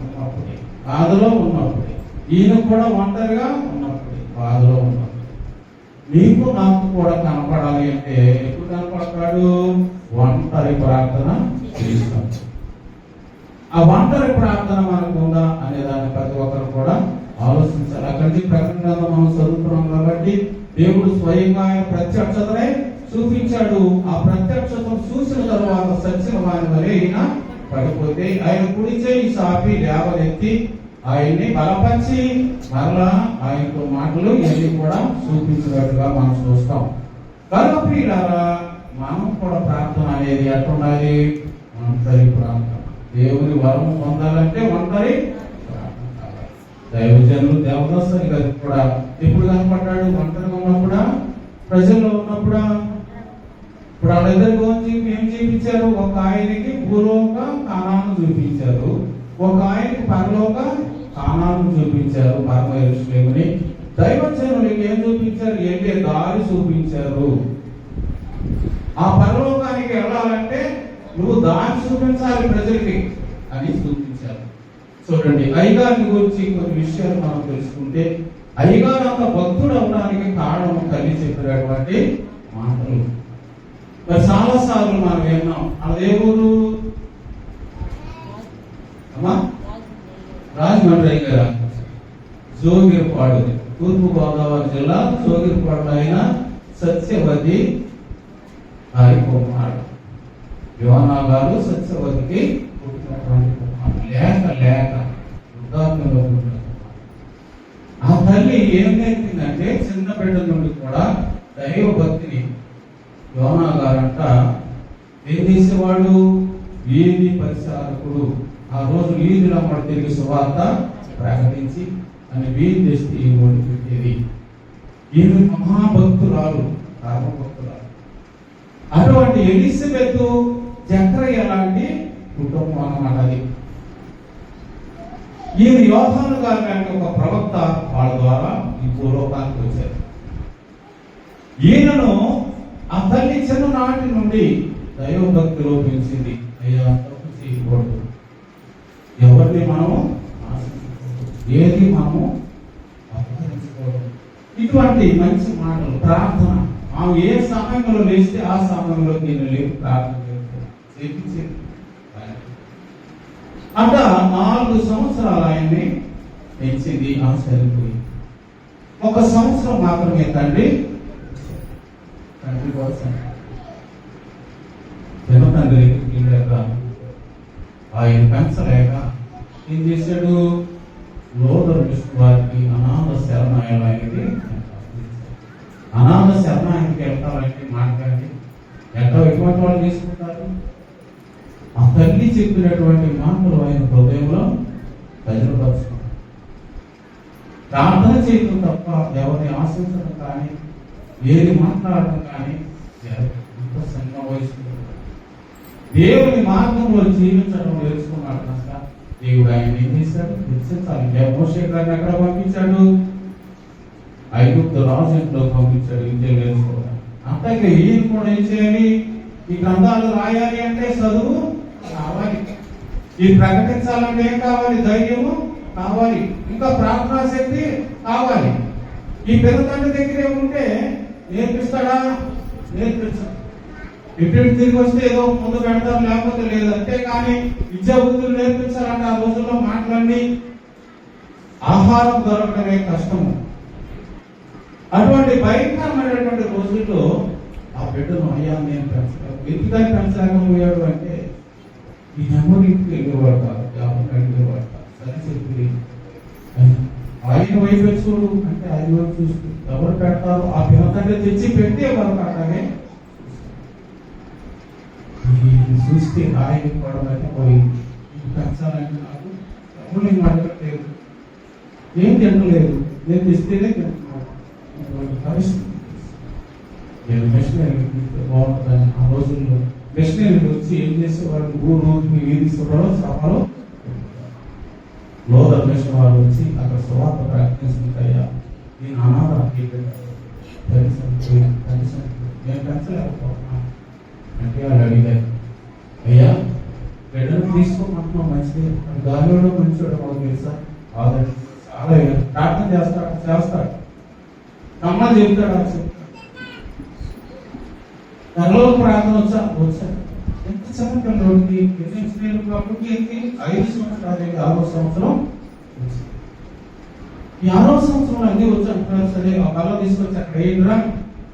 ఉన్నప్పుడు, బాధలో ఉన్నప్పుడు. ఈయన కూడా ఒంటరిగా ఉన్నప్పుడు, బాధలో ఉన్నప్పుడు. నీకు నాకు కూడా కనపడాలి అంటే ఎప్పుడు కనపడతాడు? ఒంటరి ప్రార్థన చేస్తాం. ఆ ఒంటరి ప్రార్థన మనకు ఉందా అనే దాన్ని ప్రతి ఒక్కరు కూడా ఆలోచించాలి. అక్కడి నుంచి ప్రకటనలో మనం చదువుతున్నాం కాబట్టి దేవుడు స్వయంగా ఆయన ప్రత్యక్షతనే చూపించాడు. ఆ ప్రత్యక్షతను చూసిన తర్వాత సత్యం వారి వలె ఈయన పడిపోతే ఆయన కుడి చేయి సాపి లేవనెత్తి ఆయన్ని బలపరిచి మరలా ఆయనతో మాటలు ఇవన్నీ కూడా చూపించినట్టుగా మనం చూస్తాం. కనుక ప్రియులారా, మనం కూడా ప్రార్థన అనేది ఎట్లుండాలి? ఒంటరి ప్రార్థన. దేవుని వరం పొందాలంటే ఒంటరి ప్రార్థన. దైవజనులు దేవదాసుని గారు కూడా ఎప్పుడు కనపడ్డాడు? ఒంటరిగా ఉన్నప్పుడా? ప్రజల్లో ఉన్నప్పుడా? ఇప్పుడు వాళ్ళిద్దరి గురించి ఏం చూపించారు? ఒక ఆయనకి భూలోక కానాను చూపించారు, ఒక ఆయనకి పరలోక కానాను చూపించారు, పరమ యెరూషలేముని. దైవజనులకి ఏం చూపించారు? వెళ్ళే దారి చూపించారు. ఆ పరలోకానికి వెళ్ళాలంటే నువ్వు దారి చూపించాలి ప్రజలకి అని చూపించారు. చూడండి, అయ్యగారిని గురించి కొన్ని విషయాలు మనం తెలుసుకుంటే, అయ్యగారు అంత భక్తుడు అవడానికి కారణం తల్లి చెప్పినటువంటి మాటలు. మరి చాలా సార్లు మనం విన్నాం. అదే ఊరు అమ్మా? రాజమండ్రి అయ్యగారు, జోగిరిపాడు, తూర్పు గోదావరి జిల్లా జోగిరిపాడు. ఆయన సత్యవతి గారి కుమారుడు. యోనా గారు సత్యవతికి పుట్టినటువంటి కుమారుడు. లేక వృద్ధాప్యంలో పుట్టిన కుమారుడు. ఆ తల్లి ఏం నేర్పిందంటే చిన్న బిడ్డ నుండి కూడా దైవ భక్తిని. యోనా గారంట ఏం చేసేవాడు? వీధి పరిచారకుడు. ఆ రోజు వీధిలో మాట తిరిగి సువార్త ప్రకటించి అని వీధి తెస్తే ఓడి పెట్టేది. ఈమె మహాభక్తురాలు, రామభక్తురాలు. అటువంటి ఎలిజబెత్ జకరియా లాంటి కుటుంబం అన్నమాట అది. ఈయన యోహాను గారు లాంటి ఒక ప్రవక్త వాళ్ళ ద్వారా ఈ భూలోకానికి వచ్చారు. ఈయనను ఆ తల్లి చిన్ననాటి నుండి దైవభక్తిలో పెంచింది. అయ్యా తప్పు చేయకూడదు, ఎవరిని మనము ఆశించకూడదు, ఏది మనము అపహరించకూడదు. ఇటువంటి మంచి మాటలు, ప్రార్థన. ఆమె ఏ సమయంలో లేస్తే ఆ సమయంలో నేను లేవు ప్రార్థన చేయించింది. అట్లా 4 సంవత్సరాలు ఆయన్ని పెంచింది. ఆశ్చర్యపోయింది. 1 సంవత్సరం మాత్రమే తండ్రి కోసం తండ్రి లేక ఆయన పెంచలేక ఏం చేశాడు? లోదర్ వారికి అనాథ శరణాలయానికి అనాథ శరణాలయానికి వెళ్తారంటే మాట్లాడి ఎట్లా ఎటువంటి వాళ్ళు తీసుకుంటారు? ఆ తల్లి చెప్పినటువంటి మాటలు ఆయన హృదయంలో భద్రపరుచుకున్నారు. ప్రార్థన చేయడం తప్ప ఎవరిని ఆశించడం కానీ ఏది మాట్లాడటం కానీ సంఘం వహిస్తుంది. దేవుని మార్గంలో జీవించడం నేర్చుకున్నాడు కనుక దేవుడు ఆయన ఏం చేశాడు? హెచ్చరించాలి. మోషే గారిని ఎక్కడ పంపించాడు? ఐగుప్తు రాజు ఇంట్లో పంపించాడు విద్యలు నేర్చుకోవాలి. అంతకే ఈయన కూడా ఏం చేయాలి? ఈ గ్రంథాలు రాయాలి అంటే చదువు కావాలి. ఈ ప్రకటించాలంటే ఏం కావాలి? ధైర్యము కావాలి. ఇంకా ప్రార్థనా శక్తి కావాలి. ఈ పెద్ద తండ్రి దగ్గరే ఉంటే నేర్పిస్తాడా? నేర్పించాడు. ఎటు తిరిగి వస్తే ఏదో ముందు పెడతారు, లేకపోతే లేదు. అంతేకాని విద్యా బుద్ధులు నేర్పించాలంటే ఆ రోజుల్లో మాటలన్నీ ఆహారం దొరకడమే కష్టము. అటువంటి భయంకరమైనటువంటి రోజుల్లో ఆ బిడ్డను అయ్యా నేను పెంచలేదు. ఎందుకని పెంచలేకపోయాడు అంటే ఈ నెమ్మదికి వెళ్ళేవాడు కాదు, జాబ్ వెళ్ళేవాడు కాదు. సరి చెప్పి ఆయన వైపు చూడు అంటే ఆయన వైపు చూస్తూ ఎవరు పెడతారు? ఆ పిల్లతండ్రి తెచ్చి పెట్టి వారు అట్లాగే చూస్తే ఆయన పడమైతే పోయింది. పెంచాలంటే నాకు ఎవరు నేను అడగట్లేదు, ఏం తినలేదు, నేను తెస్తేనే తింటున్నాను పరిస్థితి. నేను మిషనరీ బాగుంటుందని ఆ రోజుల్లో మిషనరీలు వచ్చి ఏం చేసేవాళ్ళు? ఊరికి వీధి సభలో సభలో లోదర్ మిషన్ వారు వచ్చి అక్కడ సువార్త ప్రకటించుకుంటాయా నేను అనాథ నేను పెంచలేకపోతున్నాను అంటే వాళ్ళు అడిగారు. అయ్యా బిడ్డను తీసుకోమంటున్నాం, మంచిది. గాలిలో మంచివాడు మాకు తెలుసా? ఆల్రెడీ చాలా ప్రార్థన చేస్తాడు కమ్మని చెప్తాడు. తనలో ప్రార్థన వచ్చాడు. ఎంత చక్కటి కాబట్టి 5 సంవత్సరాలు 6వ సంవత్సరం. ఈ 6వ సంవత్సరంలో అన్ని వచ్చి అంటున్నారు. సరే ఆ బలం తీసుకొచ్చి అక్కడ ఏంట్రా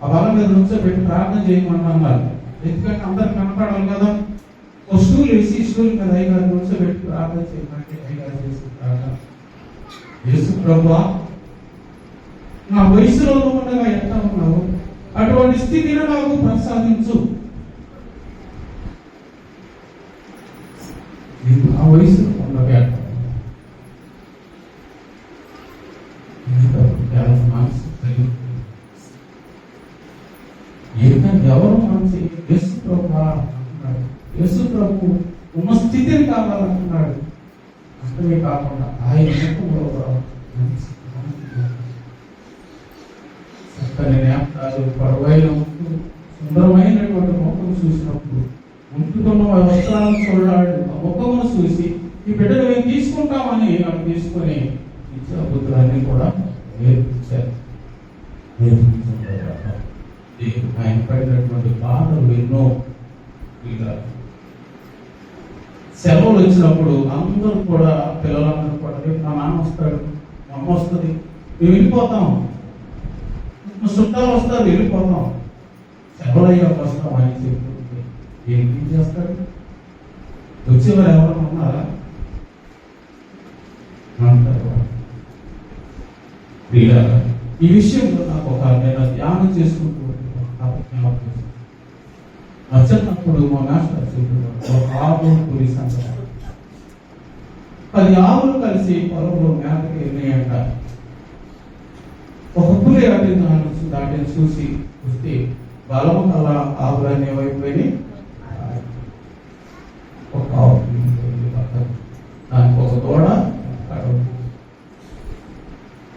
ఆ బలం మీద నుంచోబెట్టి ప్రార్థన చేయమన్నారు. ఎందుకంటే అందరికి కనపడాలి కదా. ఒక స్టూల్ వేసి స్టూల్ మీద అయ్యగారు నుంచోబెట్టి ప్రార్థన చేయమంటే అయ్యగారు చేసి ప్రార్థన. యేసు ప్రభువా నా వయసులో ఉండగా ఎట్లా ఉన్నావు? అటువంటి స్థితిని నాకు ప్రసాదించు. ఆ వయసులో ఉండగా ఎవరు మనసు యేసు ప్రభు అంటున్నాడు. యేసు ప్రభు ఉన్న స్థితిని కావాలంటున్నాడు. అంతమే కాకుండా ఆయన చక్కని నేపథ్యాలు, పొడవైన ముక్కు, సుందరమైనటువంటి ముఖం చూసినప్పుడు ఉంటుకున్న వస్త్రాలను చూడాడు. ఆ ముఖమును చూసి ఈ బిడ్డను మేము తీసుకుంటామని నాకు తీసుకొని ఇచ్చిన బుద్ధులన్నీ కూడా నేర్పించారు. ఆయన పడినటువంటి బాధలు ఎన్నో. సెలవులు వచ్చినప్పుడు అందరూ కూడా పిల్లలందరూ కూడా మా నాన్న వస్తాడు, మా అమ్మ వస్తుంది, మేము వెళ్ళిపోతాం, మా చుట్టాలు వస్తారు, వెళ్ళిపోతాం. ఎవరయ్యా వస్తాం అని చెప్తుంటే ఏం చేస్తాడు? వచ్చేవారు ఎవరైనా ఉన్నారా అంటారు. ఈ విషయంలో నాకు నేను ధ్యానం చేసుకుంటూ వచ్చినప్పుడు మా మాస్టర్ చెప్పారు, ఒక ఆవు పులిస్ అంటారు. 10 ఆవులు కలిసి పొలంలో మేతకి వెళ్ళాయంట. ఒక పులి దాటిని చూసి వస్తే బలము కల ఆవులన్నీ వైపోయి ఒక ఆవు దానికి ఒక దూడ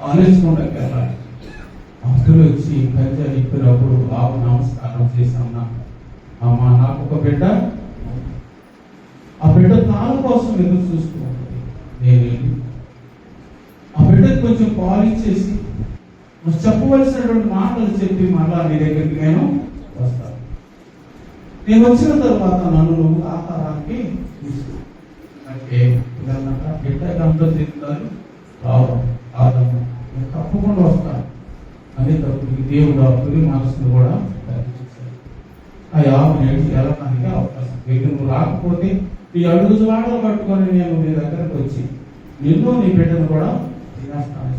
ఆలోచించుకోవడానికి వెళ్ళాలి. అప్పులు వచ్చి గంజా ఇప్పినప్పుడు ఆవు నమస్కారం చేశామన్నా, అమ్మ నాకు ఒక బిడ్డ, ఆ బిడ్డ తాను కోసం ఎదురు చూస్తూ ఉంటుంది. నేను ఆ బిడ్డకు కొంచెం పాలిచ్చేసి చెప్పవలసినటువంటి మాటలు చెప్పి మళ్ళా నీ దగ్గరికి నేను వస్తాను. నేను వచ్చిన తర్వాత నన్ను నువ్వు ఆహారానికి తీసుకో అంటే బిడ్డకి అంతా తింటారు రావడం కాదమ్మా, నేను తప్పకుండా వస్తాను అనేటప్పటికి దేవుడు ఆ పులి మనసును కూడా ఆ యాభై వెళ్ళడానికి అవకాశం. నువ్వు రాకపోతే ఈ అడుగు వాడలు పట్టుకొని నేను నీ దగ్గరకు వచ్చి నిన్ను నీ బిడ్డను కూడా తినేస్తాను,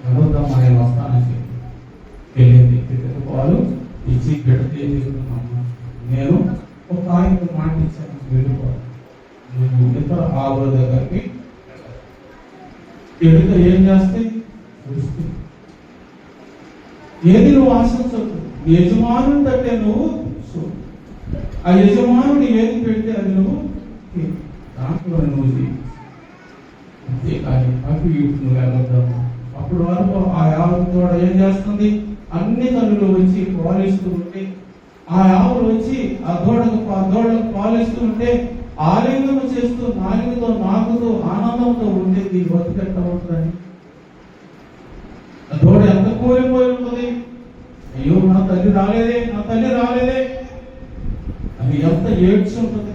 ఎవరుద్దమ్మా నేను వస్తానని చెప్పి వెళ్ళింది. బిడ్డకు పాలు ఇచ్చి బిడ్డ తీసుకున్నాను. నేను ఒక ఆయనకు మాట ఇచ్చాను, వెళ్ళిపోవాలి నువ్వు ఇతర ఆవుల దగ్గరికి. ఎడుక ఏం చేస్తే ఏది నువ్వు ఆశించదు, యజమానుని తట్టే నువ్వు ఆ యజమానుని ఏది పెడితే అది నువ్వు దాంట్లో నువ్వు అంతేకాని అటు ఇటు నువ్వు వెళ్ళొద్దాము. అప్పుడు వరకు ఆ ఆవు కూడా ఏం చేస్తుంది, అన్ని తల్లులు వచ్చి పాలిస్తూ ఉంటే ఆ ఆవులు వచ్చి ఆ దూడకు పాలిస్తూ ఉంటే ఆలింగము చేస్తూ నాలుగుతో నాకుతూ ఆనందంతో ఉండేది. బతుకెట్ట ఉంటుందని ఆ దూడ ఎంత కోల్పోయి ఉంటుంది. అయ్యో నా తల్లి రాలేదే, నా తల్లి రాలేదే అని ఎంత ఏడ్చి ఉంటుంది.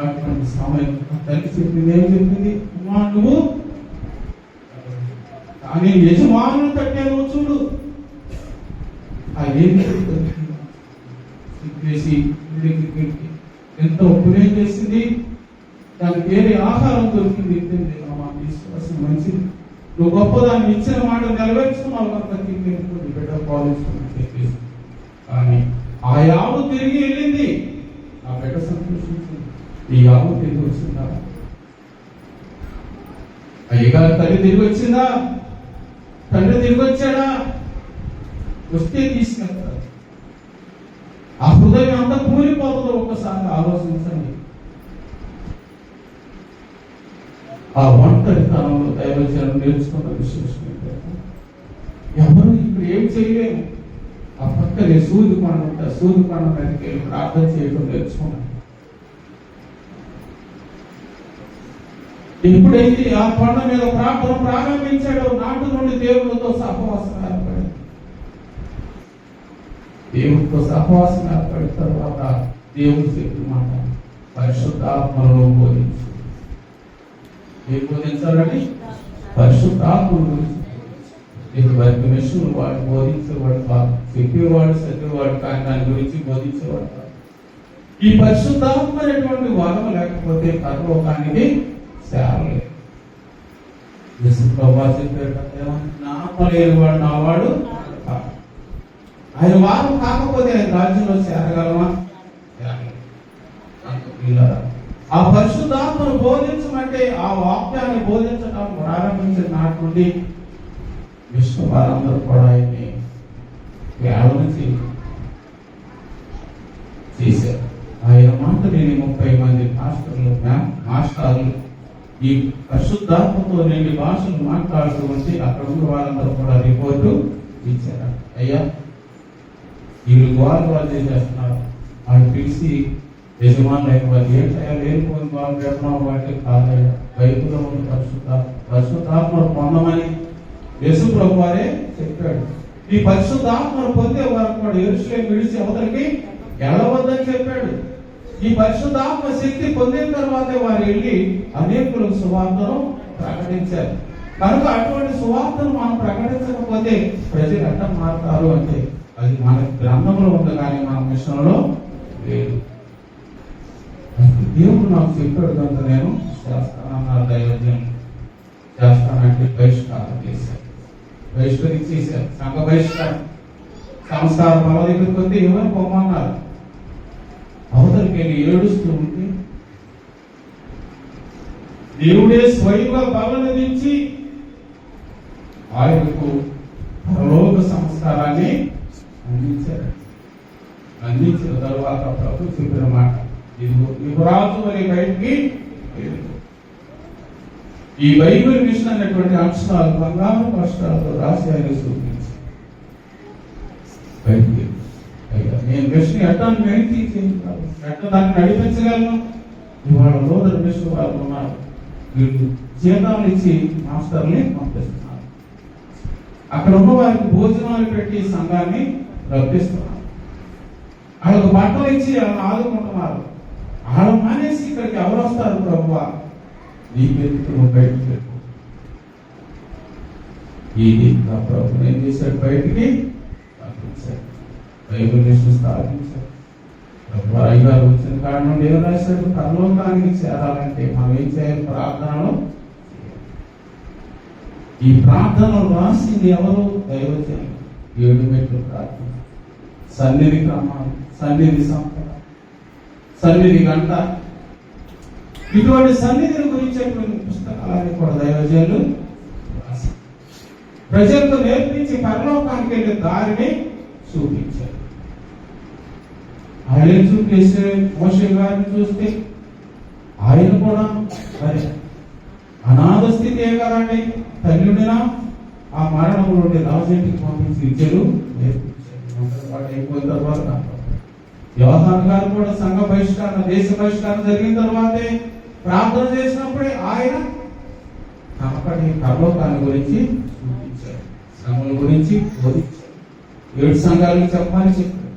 అటువంటి సమయం తల్లి చెప్పింది, ఏం చెప్పింది, అమ్మా నువ్వు కానీ యజమానులు కట్టే నువ్వు చూడు. ఆ ఏమి చెప్పేసి ఎంత ఉపయోగం చేసింది, దానికి వేరే ఆహారం దొరికింది. విశ్వాసం మంచిది, నువ్వు గొప్పదాన్ని ఇచ్చిన మాట నెరవేర్చుకున్నావు కనుక బిడ్డ పాలించుకుని చెప్పేసి. కానీ ఆ యావు తిరిగి వెళ్ళింది, ఆ బిడ్డ సంతోషించింది. ఈ యావు తిరిగి వచ్చిందా? అయ్యగారు తల్లి తిరిగి వచ్చిందా? తండ్రి తిరిగి వచ్చాడా? వస్తే తీసుకెళ్తారు. ఆ హృదయం అంతా కూలిపోతుందో ఒక్కసారి ఆలోచించండి. ఆ ఒంటరితనంలో దైవజనం నేర్చుకున్న విశేషం ఎవరు ఇప్పుడు ఏం చేయలేము. ఆ పక్కనే సూది కొండ ఉంటే సూది కొండ మీదకి వెళ్ళి ప్రార్థన చేయడం నేర్చుకున్నాను. ఎప్పుడైతే ఆ కొండ మీద ప్రార్థన ప్రారంభించాడో నాటి నుండి దేవుడితో సహవాసం ఏర్పడింది. దేవుడితో సహవాసం ఏర్పడిన తర్వాత దేవుడు చెప్పిన మాట పరిశుద్ధాత్మలో బోధించు. ఏం బోధించాలని? పరిశుద్ధాత్మను గురించి. వారికి మెషిన్ వాడు బోధించేవాడు కాదు, చెప్పేవాడు చదివేవాడు కానీ దాని గురించి బోధించేవాడు కాదు. ఈ పరిశుద్ధాత్మ అనేటువంటి వరం లేకపోతే పరలోకానికి సేవలేదు. నాపలేని వాడు నావాడు. ఆయన వారం కాకపోతే ఆయన రాజ్యంలో చేరగలమా? ఆ పరిశుద్ధాత్మను బోధించమంటే ఆ వాక్యాన్ని బోధించడం ప్రారంభించిన నాటి నుండి విష్ణు వారందరూ కూడా ఆయన్ని వేళ చేశారు. ఆయన మాట నేను 30 మంది మాస్టర్లు ఈ పరిశుద్ధాత్మతో నేను భాషలు మాట్లాడుతూ ఉంటే అక్కడ ఉన్న వాళ్ళందరూ కూడా రిపోర్టు ఇచ్చారు. అయ్యా వీళ్ళు వాళ్ళు చేస్తున్నారు, వాళ్ళు పిలిచి యజమానులు అయిన వాళ్ళు ఏంటయ్యా లేనిపోయిన వాళ్ళు పెడుతున్నాం వాటి కాదయ్యా, బైబిల్లో ఉన్న పరిశుద్ధాత్మను పొందమని యేసు ప్రభు వారే చెప్పాడు. ఈ పరిశుద్ధాత్మను పొందే వారు కూడా యెరూషలేము విడిచి అవతలికి వెళ్ళవద్దని చెప్పాడు. ఈ పరిశుద్ధాత్మ శక్తి పొందిన తర్వాతే వారు వెళ్ళి అనేకులకు సువార్తను ప్రకటించారు. కనుక అటువంటి సువార్తను మనం ప్రకటించకపోతే ప్రజలు ఎట్లా మారుతారు అంటే అది మన గ్రంథంలో ఉంది కానీ మన మిషన్లో లేదు. దేవుడు నాకు చెప్పాడు కనుక నేను చేస్తానన్నారు. దైవజ్ఞం చేస్తానంటే బహిష్కారం చేశారు, బహిష్కరించేశారు. సంఘ బహిష్కారం, సంస్కార బల దగ్గరికి వస్తే ఏమని పొమ్మన్నారు. అవతలికి వెళ్ళి ఏడుస్తూ ఉంటే దేవుడే స్వయంగా బలను దించి ఆయనకు పరలోక సంస్కారాన్ని అందించారు. అందించిన తర్వాత ప్రభు చెప్పిన మాట, ఇదిగో రాజు మరి బయటికి వెళ్ళు. ఈ బైబిల్ మిషన్ అనేటువంటి అంశాలు బంగారు కష్టాలతో రాసి ఆయన చూపించి బయటికి, అయ్యా నేను మిషన్ ఎట్టాన్ని మెయింటైన్ చేయగలను, ఎట్ట దాన్ని నడిపించగలను. ఇవాళ లోదర్ మిషన్ వాళ్ళు ఉన్నారు, వీళ్ళు జీతాలు ఇచ్చి మాస్టర్ని పంపిస్తున్నారు. అక్కడ ఉన్న వారికి భోజనాలు పెట్టి సంఘాన్ని రప్పిస్తున్నారు. వాళ్ళకు బట్టలు ఇచ్చి వాళ్ళని ఆదుకుంటున్నారు. వాళ్ళ మానేసి ఇక్కడికి ఎవరు వస్తారు ప్రభువా, నీ పెట్టుకుని బయటికి పెట్టు. ఇది నా ప్రభు ఏం చేశాడు, బయటికి పంపించాడు, బైబిల్ మిషన్ స్థాపించాడు. ప్రభు అయ్యగారు వచ్చిన కాడ నుండి ఏం రాశాడు, పరలోకానికి చేరాలంటే మనం ఏం చేయాలి, ప్రార్థనలో. ఈ ప్రార్థనలు రాసింది ఎవరు, దైవజనం. 7 మెట్లు ప్రార్థన, సన్నిధి క్రమాలు, సన్నిధి సంపద, సన్నిధి గంట, ఇటువంటి సన్నిధిని గురించేటువంటి పుస్తకాలని కూడా దైవజనులు ప్రజలకు నేర్పించి పరలోకానికి వెళ్ళే దారిని చూపించారు. ఆయన చూపించే మోషే గారిని చూస్తే ఆయన కూడా మరి అనాథ స్థితి ఏ కదండి, తల్లిడినా ఆ మరణం నుండి రాజంటికి పంపించి విద్యలు నేర్పించారు. అయిపోయిన తర్వాత యోహాను గారు కూడా సంఘ బహిష్కరణ, దేశ బహిష్కరణ జరిగిన తర్వాతే ప్రార్థన చేసినప్పుడే ఆయన కనపడి పరలోకాన్ని గురించి చూపించారు, శ్రమల గురించి బోధించారు. 7 సంఘాలకు చెప్పమని చెప్పారు.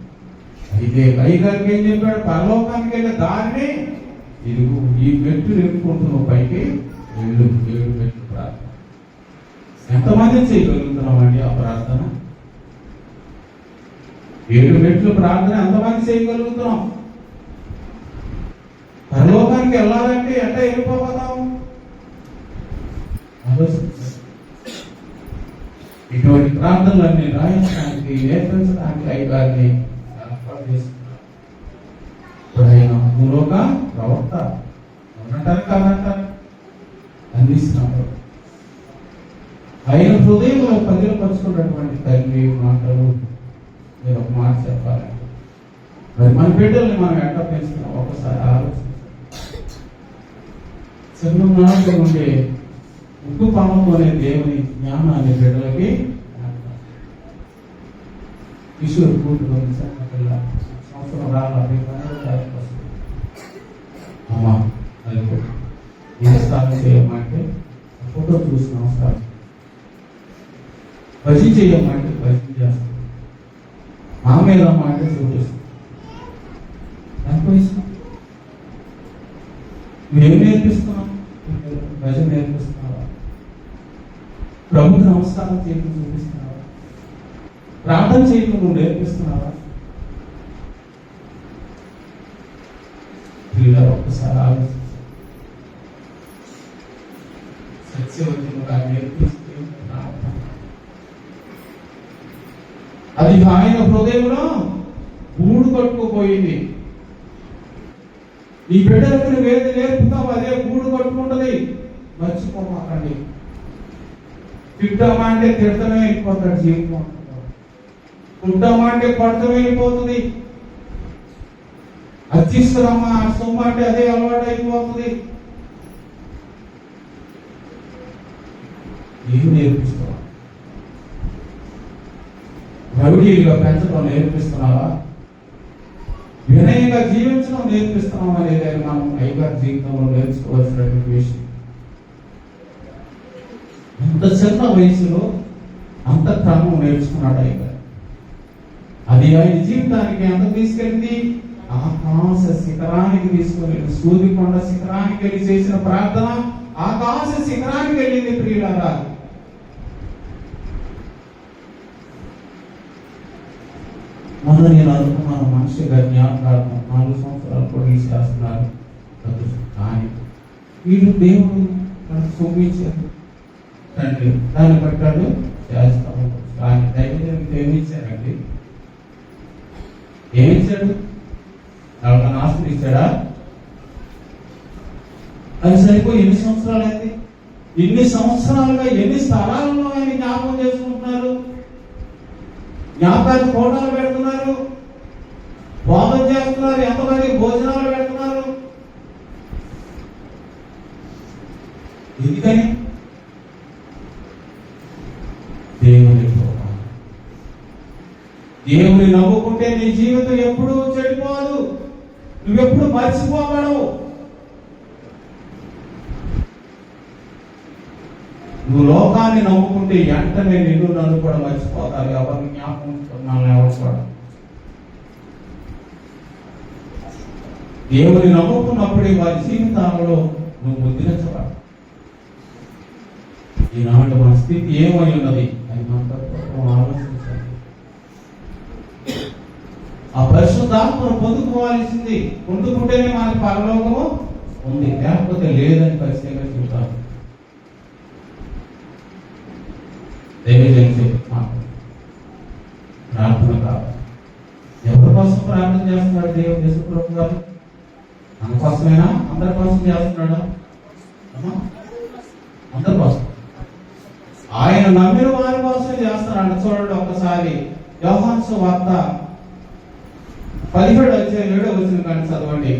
అయితే అయ్యగారికి ఏం చెప్పాడు, పరలోకానికి వెళ్ళే దారిని ఇదిగో ఈ మెట్లు ఎక్కుంటున్నావు, పైకి వెళ్ళు. 7 మెట్లు ప్రార్థన. ఎంతమంది చేయగలుగుతున్నామండి ఆ ప్రార్థన? 7 మెట్లు ప్రార్థన ఎంతమంది చేయగలుగుతున్నాం? పరలోకానికి వెళ్ళాలంటే ఎట్లా వెళ్ళిపోతాం? ఇటువంటి ప్రార్థనలన్నీ రాయించడానికి, నేర్పించడానికి అయ్యగారిని ఏర్పాటు చేస్తున్నారు. ఇప్పుడు ఆయన భూలోక ప్రవక్త ఉన్నటారు కాదంటారు అందిస్తున్నారు. ఆయన హృదయంలో పదిలపరుచుకున్నటువంటి తల్లి మాటలు మీరు ఒక మాట చెప్పాలండి. మరి మన బిడ్డల్ని మనం ఎట్లా పెంచుతున్నాం ఒకసారి ఆలోచించాలి. చిన్ననాటి నుండి ఉప్పు పాముతోనే దేవుని జ్ఞానాన్ని బిడ్డలకి కిషోర్ కూతురు సంవత్సరం రావాలి అమ్మా అది నమస్కారం చేయమంటే ఫోటో చూసి నమస్కారం, భజన చేయమంటే భజన చేస్తాం, మా మీద మాట చూపిస్తాం. ఎంతో ఇష్టం. మేము నేర్పిస్తున్నాం, భజన నేర్పిస్తున్నావా? ప్రభుకి నమస్కారం చేయడం చూపిస్తున్నావా? ప్రార్థన చేయడం నువ్వు నేర్పిస్తున్నావా? ప్రియులారా, ఒక్కసారి ఆలోచించాలి. సత్యవతిగా నేర్పిస్తే అది ఆయన హృదయంలో గూడు కట్టుకుపోయింది. ఈ బిడ్డలకు నువ్వేది నేర్పుతావు అదే గూడు కట్టుకుంటది. మర్చిపోమాకండి. తిట్టామా అంటే తిడతమే వెళ్ళిపోతాడు జీవితం, కుట్టామా అంటే పడతమే వెళ్ళిపోతుంది, అర్చిస్తున్నామా సొమ్మ అంటే అదే అలవాటు అయిపోతుంది. ఏం నేర్పిస్తావా? రౌడీలుగా పెంచడం నేర్పిస్తున్నావా? వినయంగా జీవించడం నేర్పిస్తున్నాం అనేది మనం అయ్యగారి జీవితంలో నేర్చుకోవాల్సినటువంటి విషయం. అంత చిన్న వయసులో అంత క్రమం నేర్చుకున్నాడు అయ్యగారు. అది ఆయన జీవితానికి ఎంత తీసుకెళ్ళింది? ఆకాశ శిఖరానికి తీసుకుని, సూర్యకొండ శిఖరానికి వెళ్ళి చేసిన ప్రార్థన ఆకాశ శిఖరానికి వెళ్ళింది. ప్రియులారా, మొన్న నేను అనుకున్నాను మనిషి గారి జ్ఞాపకార్థం 4 సంవత్సరాలు పొడిగి చేస్తున్నారు. కానీ వీళ్ళు దేవుడు మనకు చూపించారు తండ్రి, దాన్ని బట్టాడు చేస్తాము. కానీ దైవజనుడికి ఏమిచ్చారండి? ఏమిచ్చాడు? ఎవరికైనా ఆస్తి ఇచ్చాడా? అది సరిపోయి ఎన్ని సంవత్సరాలు అయింది? ఇన్ని సంవత్సరాలుగా ఎన్ని స్థలాలను ఆయన జ్ఞాపకం చేసుకుంటున్నారు, జ్ఞాపకానికి ఫోటోలు పెడుతున్నారు, బోధన చేస్తున్నారు, ఎంతమంది భోజనాలు పెడుతున్నారు. ఎందుకని? దేవుని నమ్ముకుంటే నీ జీవితం ఎప్పుడూ చెడిపోదు, నువ్వెప్పుడు మర్చిపోబడవు. నువ్వు లోకాన్ని నమ్ముకుంటే వెంటనే నిన్ను నన్ను కూడా మర్చిపోతారు. ఎవరిని జ్ఞాపకం మనల్ని ఎవరు కూడా. దేవుని నమ్ముకున్నప్పుడే వారి జీవితాలలో నువ్వు ముద్రించబడు. ఈనాడు మన స్థితి ఏమై ఉన్నది అని మనం ఆలోచించాలి. ఆ పరిశుద్ధాత్మను పొందుకోవాల్సింది, పొందుకుంటేనే మనకి పరలోకము ఉంది, లేకపోతే లేదని ఖచ్చితంగా చెబుతాను. ప్రార్థన కాదు. ఎవరి కోసం ప్రార్థన చేస్తున్నాడు దేవుడు? యేసుప్రభు గారు మన కోసమేనా? అందరి కోసం చేస్తున్నాడా? అందరి కోసం. ఆయన నమ్మిన వారి కోసం చేస్తున్నాడు. చూడండి ఒకసారి యోహాను సువార్త 17:7 కానీ చదవండి.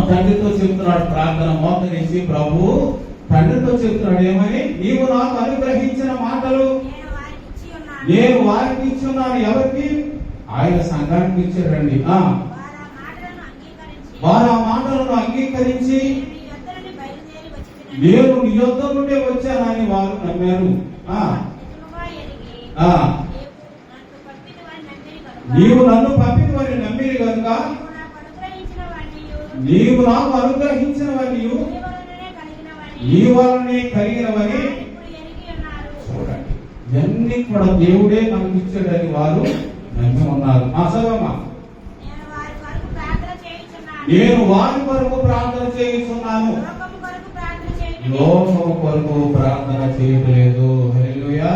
తండ్రితో చెప్తున్నాడు ప్రార్థన మోకరించి. ప్రభు తండ్రితో చెప్తున్నాడు ఏమని? నీవు నాకు అనుగ్రహించిన మాటలు నేను వారికి ఇచ్చి ఉన్నాను. ఎవరికి? ఆయన సంఘానికి ఇచ్చాడండి. వారు ఆ మాటలను అంగీకరించి నేను నీ యొద్ద నుండే వచ్చానని వారు నమ్మారు. నీవు నన్ను పంపినవని నమ్మిరి కనుక నీవు నాకు అనుగ్రహించినవని నీ వలనే కలిగినవని. చూడండి, ఇవన్నీ కూడా దేవుడే మనకి ఇచ్చాడని వారు నమ్మి ఉన్నారు. చదవమ్మా. నేను వారి కొరకు ప్రార్థన చేస్తున్నాను, లోకము కొరకు ప్రార్థన చేయట్లేదు. హల్లెలూయా.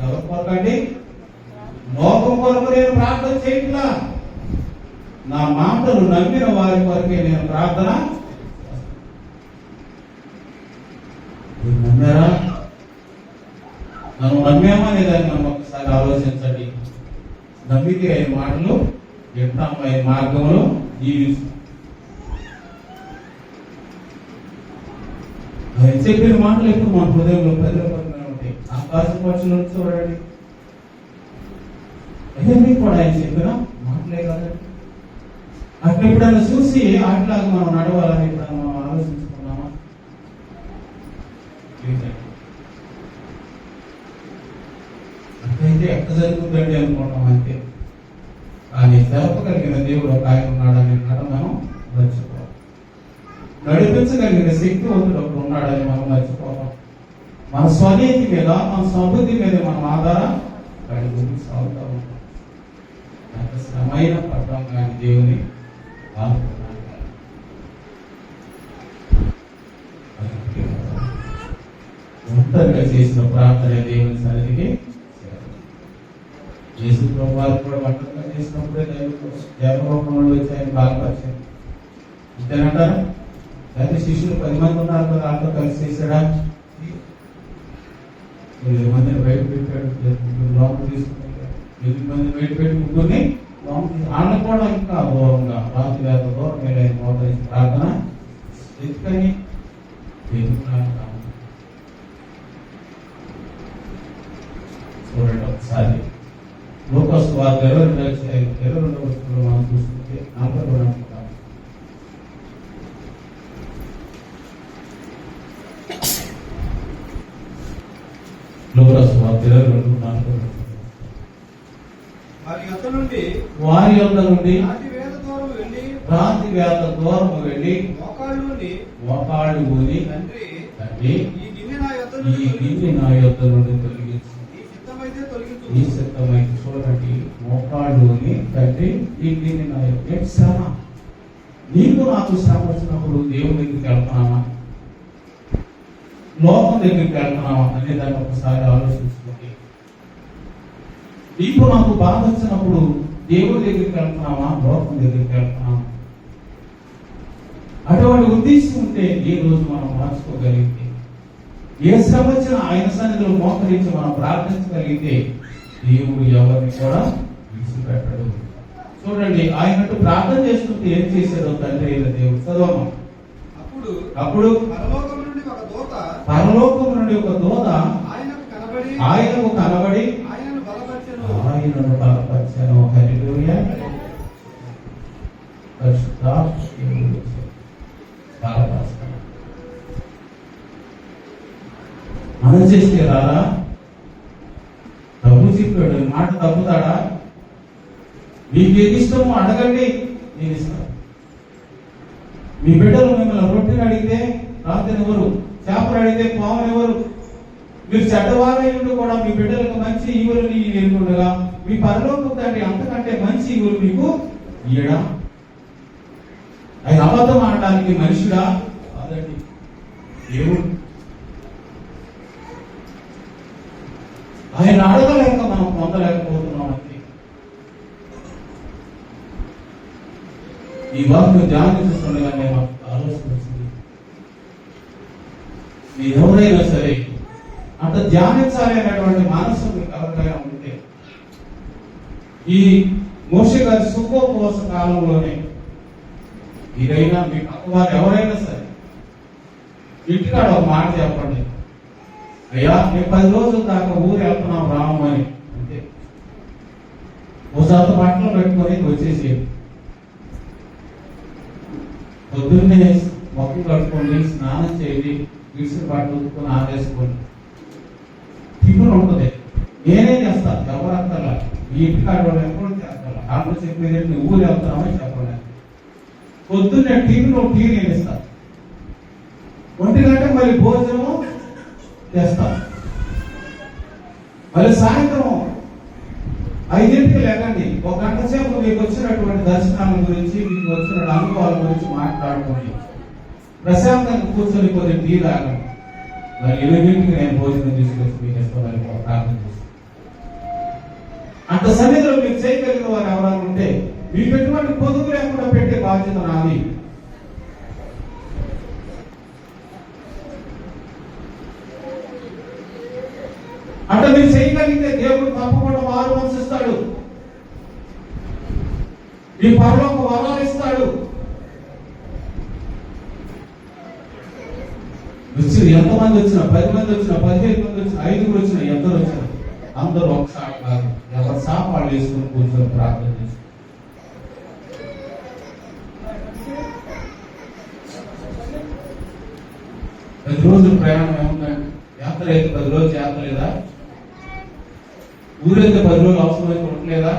ఎవరి కొరకండి? లోకం కొరకు నేను ప్రార్థన చేయట్లా. నా మాటలు నమ్మిన వారి కొరకే నేను ప్రార్థన. నమ్మారా? మనం నమ్మామా లేదని మనం ఒకసారి ఆలోచించండి. నమ్మితే ఆయన మాటలు వింటాము, ఆయన మార్గంలో జీవిస్తాం. ఆయన చెప్పిన మాటలు ఎప్పుడు మన హృదయంలో భద్రపడుతూనే ఉంటాయి. ఆకాశం పక్షుల నుంచి చూడండి, అవన్నీ కూడా ఆయన చెప్పిన మాటలే కాదండి. అట్లా ఎప్పుడైనా చూసి అట్లాగా మనం నడవాలని ఎప్పుడైనా మనం ఆలోచించుకున్నామా? అట్లయితే ఎక్కడ జరుగుతుందండి అనుకుంటాం అంతే. కానీ జరపగలిగిన దేవుడు ఒక ఆయన ఉన్నాడని మనం మర్చిపోతాం. నడిపించగలిగిన శక్తివంతుడు ఒకడు ఉన్నాడని మనం మర్చిపోతాం. మన స్వనీతి మీద, మన సమృద్ధి మీద మనం ఆధారం కలిగి సాగుతూ ఉంటాం. ఎంత శ్రమైన పడ్డాం కానీ దేవుని ఒంటరిగా చేసిన ప్రార్థన దేవుని సన్నిధికి. యేసు ప్రభు వారు కూడా ఒంటరిగా చేసినప్పుడే దేవలోకంలో వచ్చి ఆయన బాధపరిచారు. అంతేనంటారా? అయితే శిష్యులు 10 మంది ఉన్నారు కదా, వాళ్ళతో కలిసి చేశాడా? 8 మందిని బయట పెట్టాడు, లోపల తీసుకుని 8 మంది బయట పెట్టి ముగ్గురిని వాళ్ళని కూడా ఇంకా దూరంగా రాత్రి వేద దూరం వెళ్ళని మోకరించి ప్రార్థన ఎందుకని? చూడండి ఒకసారి లూకాసు వార్త 22వ వచనంలో మనం చూస్తుంటే 42 అనుకుంటాం. లూకాసు వార్త 22:42. వారి యొద్ద నుండి రాతి వేద దూరము వెళ్ళి మోకాళ్ళు ఊని తండ్రి, ఈ గిన్నె నా యొద్ద ఈ గిన్నె నా యొద్ద నుండి తొలగించు. ఈ సిద్ధమైతే చూడండి, మోకాళ్ళుని తండ్రి ఈ గిన్నె నా యొద్ద. శ్రమ, నీకు నాకు శ్రమ వచ్చినప్పుడు దేవుని దగ్గరికి వెళ్తున్నామా, లోకం దగ్గరికి వెళ్తున్నామా అనే దాన్ని ఒకసారి ఆలోచించుకోండి. నీకు నాకు బాధ వచ్చినప్పుడు దేవుడి దగ్గరికి వెళ్తున్నామా, లోకం దగ్గరికి వెళ్తున్నామా? అటువంటి ఉద్దేశం ఉంటే ఈ రోజు మనం మార్చుకోగలిగితే, ఏ శ్రమ వచ్చినా ఆయన సన్నిధిలో మోకరించి మనం ప్రార్థించగలిగితే దేవుడు ఎవరిని కూడా విడిచిపెట్టడు. చూడండి, ఆయనట్టు ప్రార్థన చేసుకుంటే ఏం చేశాడో తండ్రి అయిన దేవుడు. చదవము. అప్పుడు పరలోకం నుండి ఒక దూత ఆయనకు కనబడి ఆయనను బలపరచెను. హల్లెలూయా. మనం చేస్తే రారా? ప్రభు చెప్పాడు, మాట తప్పుతాడా? మీకు ఏది ఇష్టమో అడగండి, నేను ఇస్తాను. మీ బిడ్డలు మిమ్మల్ని రొట్టెని అడిగితే రాత్రి ఎవరు, చేపలు అడిగితే పావులు ఎవరు? మీరు చెడ్డవారైండు కూడా మీ బిడ్డలకు మంచి ఈవులు ఎన్నుండగా మీ పరలోకపు తండ్రి అంతకంటే మంచి ఈవులు మీకు ఇయ్యడా? ఆయన అబద్ధం ఆడటానికి మనిషిగా కాదండి, దేవుడు. ఆయన అడగలేక మనం పొందలేకపోతున్నాం అంతే. ఈ వాక్యం ధ్యానిస్తుండగానే మాకు ఆలోచన వచ్చింది, మీరు ఎవరైనా సరే అంత ధ్యానించాలి అనేటువంటి మనసు మీకు ఎవరికైనా ఉంటే, ఈ మోషే గారి సుఖోపవాస కాలంలోనే మీరైనా మీ పక్కవారు ఎవరైనా సరే ఇంటికాడ ఒక మాట చెప్పండి, అయ్యా మేము 10 రోజుల దాకా ఊరు వెళ్తున్నాం రాము అని. అంతే, ఓసారి బట్టలు పెట్టుకొని వచ్చేసి పొద్దున్నే మొక్కలు కట్టుకోండి, స్నానం చేయండి, విడిసిన బట్టలు ఉతుకొని ఆరేసుకోండి. టిఫిన్ ఉంటుంది, నేనే చేస్తాను, ఎవరు అంటారా? ఈ ఇంటికాడ వాళ్ళు ఎప్పుడు చేస్తారు. అప్పుడు చెప్పేది ఊరు వెళ్తున్నామని చెప్పండి. పొద్దున్నే టీ నేను ఇస్తాను, 1 గంట మళ్ళీ భోజనము చేస్తాం, మళ్ళీ సాయంత్రం 5ంటికి లేకండి. 1 గంట సేపు మీకు వచ్చినటువంటి దర్శనాల గురించి, మీకు వచ్చిన అనుభవాల గురించి మాట్లాడుకోండి. ప్రశాంతంగా కూర్చొని కొద్దిగా టీ తాగండి. మరి 8ంటికి నేను భోజనం తీసుకొచ్చి మీకు ఇష్టం ప్రార్థన చేస్తాను. అంత సన్నిధిలో మీకు చేయగలిగిన వారు ఎవరైనా ఉంటే మీకు ఎటువంటి పొదుపు లేకుండా పెట్టే బాధ్యత నాది. అంటే మీరు చేయగలిగితే దేవుడు తప్పకుండా వారు వంశిస్తాడు, మీ పరలోక వరాలు ఇస్తాడు. వచ్చిన ఎంతమంది వచ్చినా, 10 మంది వచ్చినా, 15 మంది వచ్చినా, 5గురు వచ్చినా, ఎందరు వచ్చినా అందరూ ఒకసారి కాదు, ఎవరి సాపాలు వేసుకుని కూర్చొని ప్రార్థన చేస్తారు. పది రోజులు ప్రయాణం ఏముందండి? యాత్ర అయితే 10 రోజులు యాత్ర లేదా? ఊరైతే 10 రోజులు అవసరమైతే ఉండలేదా?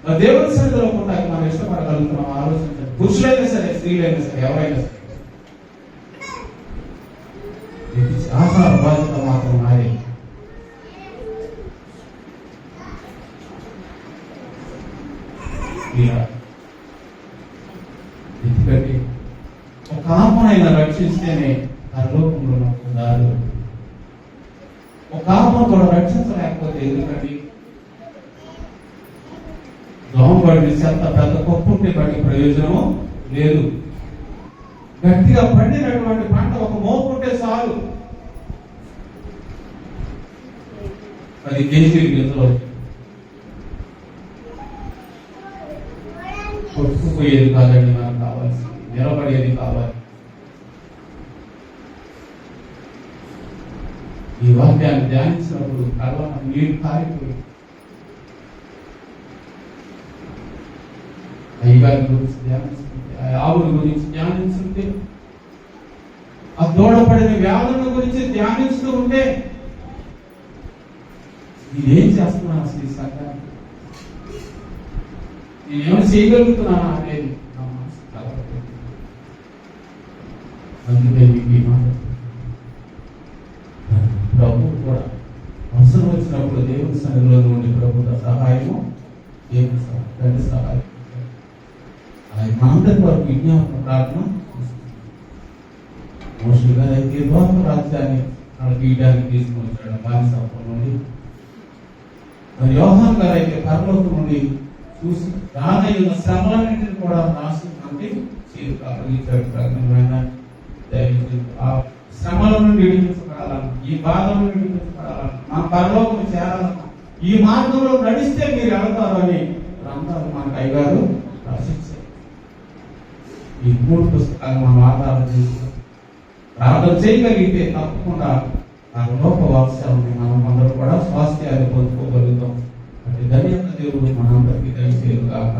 మరి దేవుని సన్నిధిలో ఉండడానికి మనం ఇష్టపడగలుగుతున్నాం? ఆలోచించండి. పురుషులైనా సరే, స్త్రీలైనా సరే, ఎవరైనా సరే. ఆహార బాధ్యత మాత్రం నాదే. ఎందుకంటే ఒక ఆత్మనైనా రక్షిస్తేనే పరలోకంలో నాకు దారు. ఒక ఆత్మను కూడా రక్షించలేకపోతే ఎందుకండి? దోమబడిన చెత్త పెద్ద కొప్పుంటే బట్టి ప్రయోజనము లేదు. గట్టిగా పండినటువంటి పంట ఒక మోపుంటే చాలు, 10 కేజీలు గింజలు కొట్టుకుపోయేది కాదండి మనకు కావాల్సింది, నిలబడేది కావాలి. ఈ వాక్యాన్ని ధ్యానించినప్పుడు కళ్ళ నీరు కారిపోయి అయ్యగారి గురించి ధ్యానిస్తుంటే, ఆవుల గురించి ధ్యానిస్తుంటే, ఆ దూడపడిన వ్యాధుల గురించి ధ్యానిస్తూ ఉంటే నేనేం చేస్తున్నాను అసలు ఈ సంఘానికి, నేనేమైనా చేయగలుగుతున్నానా అనేది నా మనసు కలవట్లేదు. అందుకే మీకు ఈ మాట ప్రభుత్వ సహాయము దేవుని తండ్రి సహాయం ఆయన మనందరి వరకు విజ్ఞాపన ప్రార్థన మోషే గారు అయితే లోక రాజ్యాన్ని గీయడానికి తీసుకుని వచ్చాడు బానిసత్వం నుండి. మరి యోహాన్ గారు అయితే పరలోకం నుండి చూసి రానయ్యున్న శ్రమలన్నింటినీ కూడా రాసి అంటే ఆ శ్రమల నుండి విడిపించబడాలని, ఈ బాధల నుండి విడిపించబడాలని, మా పరలోకం చేరాలన్నా ఈ మార్గంలో నడిస్తే మీరు వెళ్తారు అని గ్రంథాలు మనకు అయ్యగారు రచించారు. ఈ 3 పుస్తకాలు మనం ఆధారం చేసుకుని ప్రార్థన చేయగలిగితే తప్పకుండా ఆ లోక వాక్యాలని మనం అందరూ కూడా స్వాస్థ్యాన్ని పొందుకోగలుగుతాం. అంటే ధన్యత దేవుడు మనందరికీ దయచేయను గాక.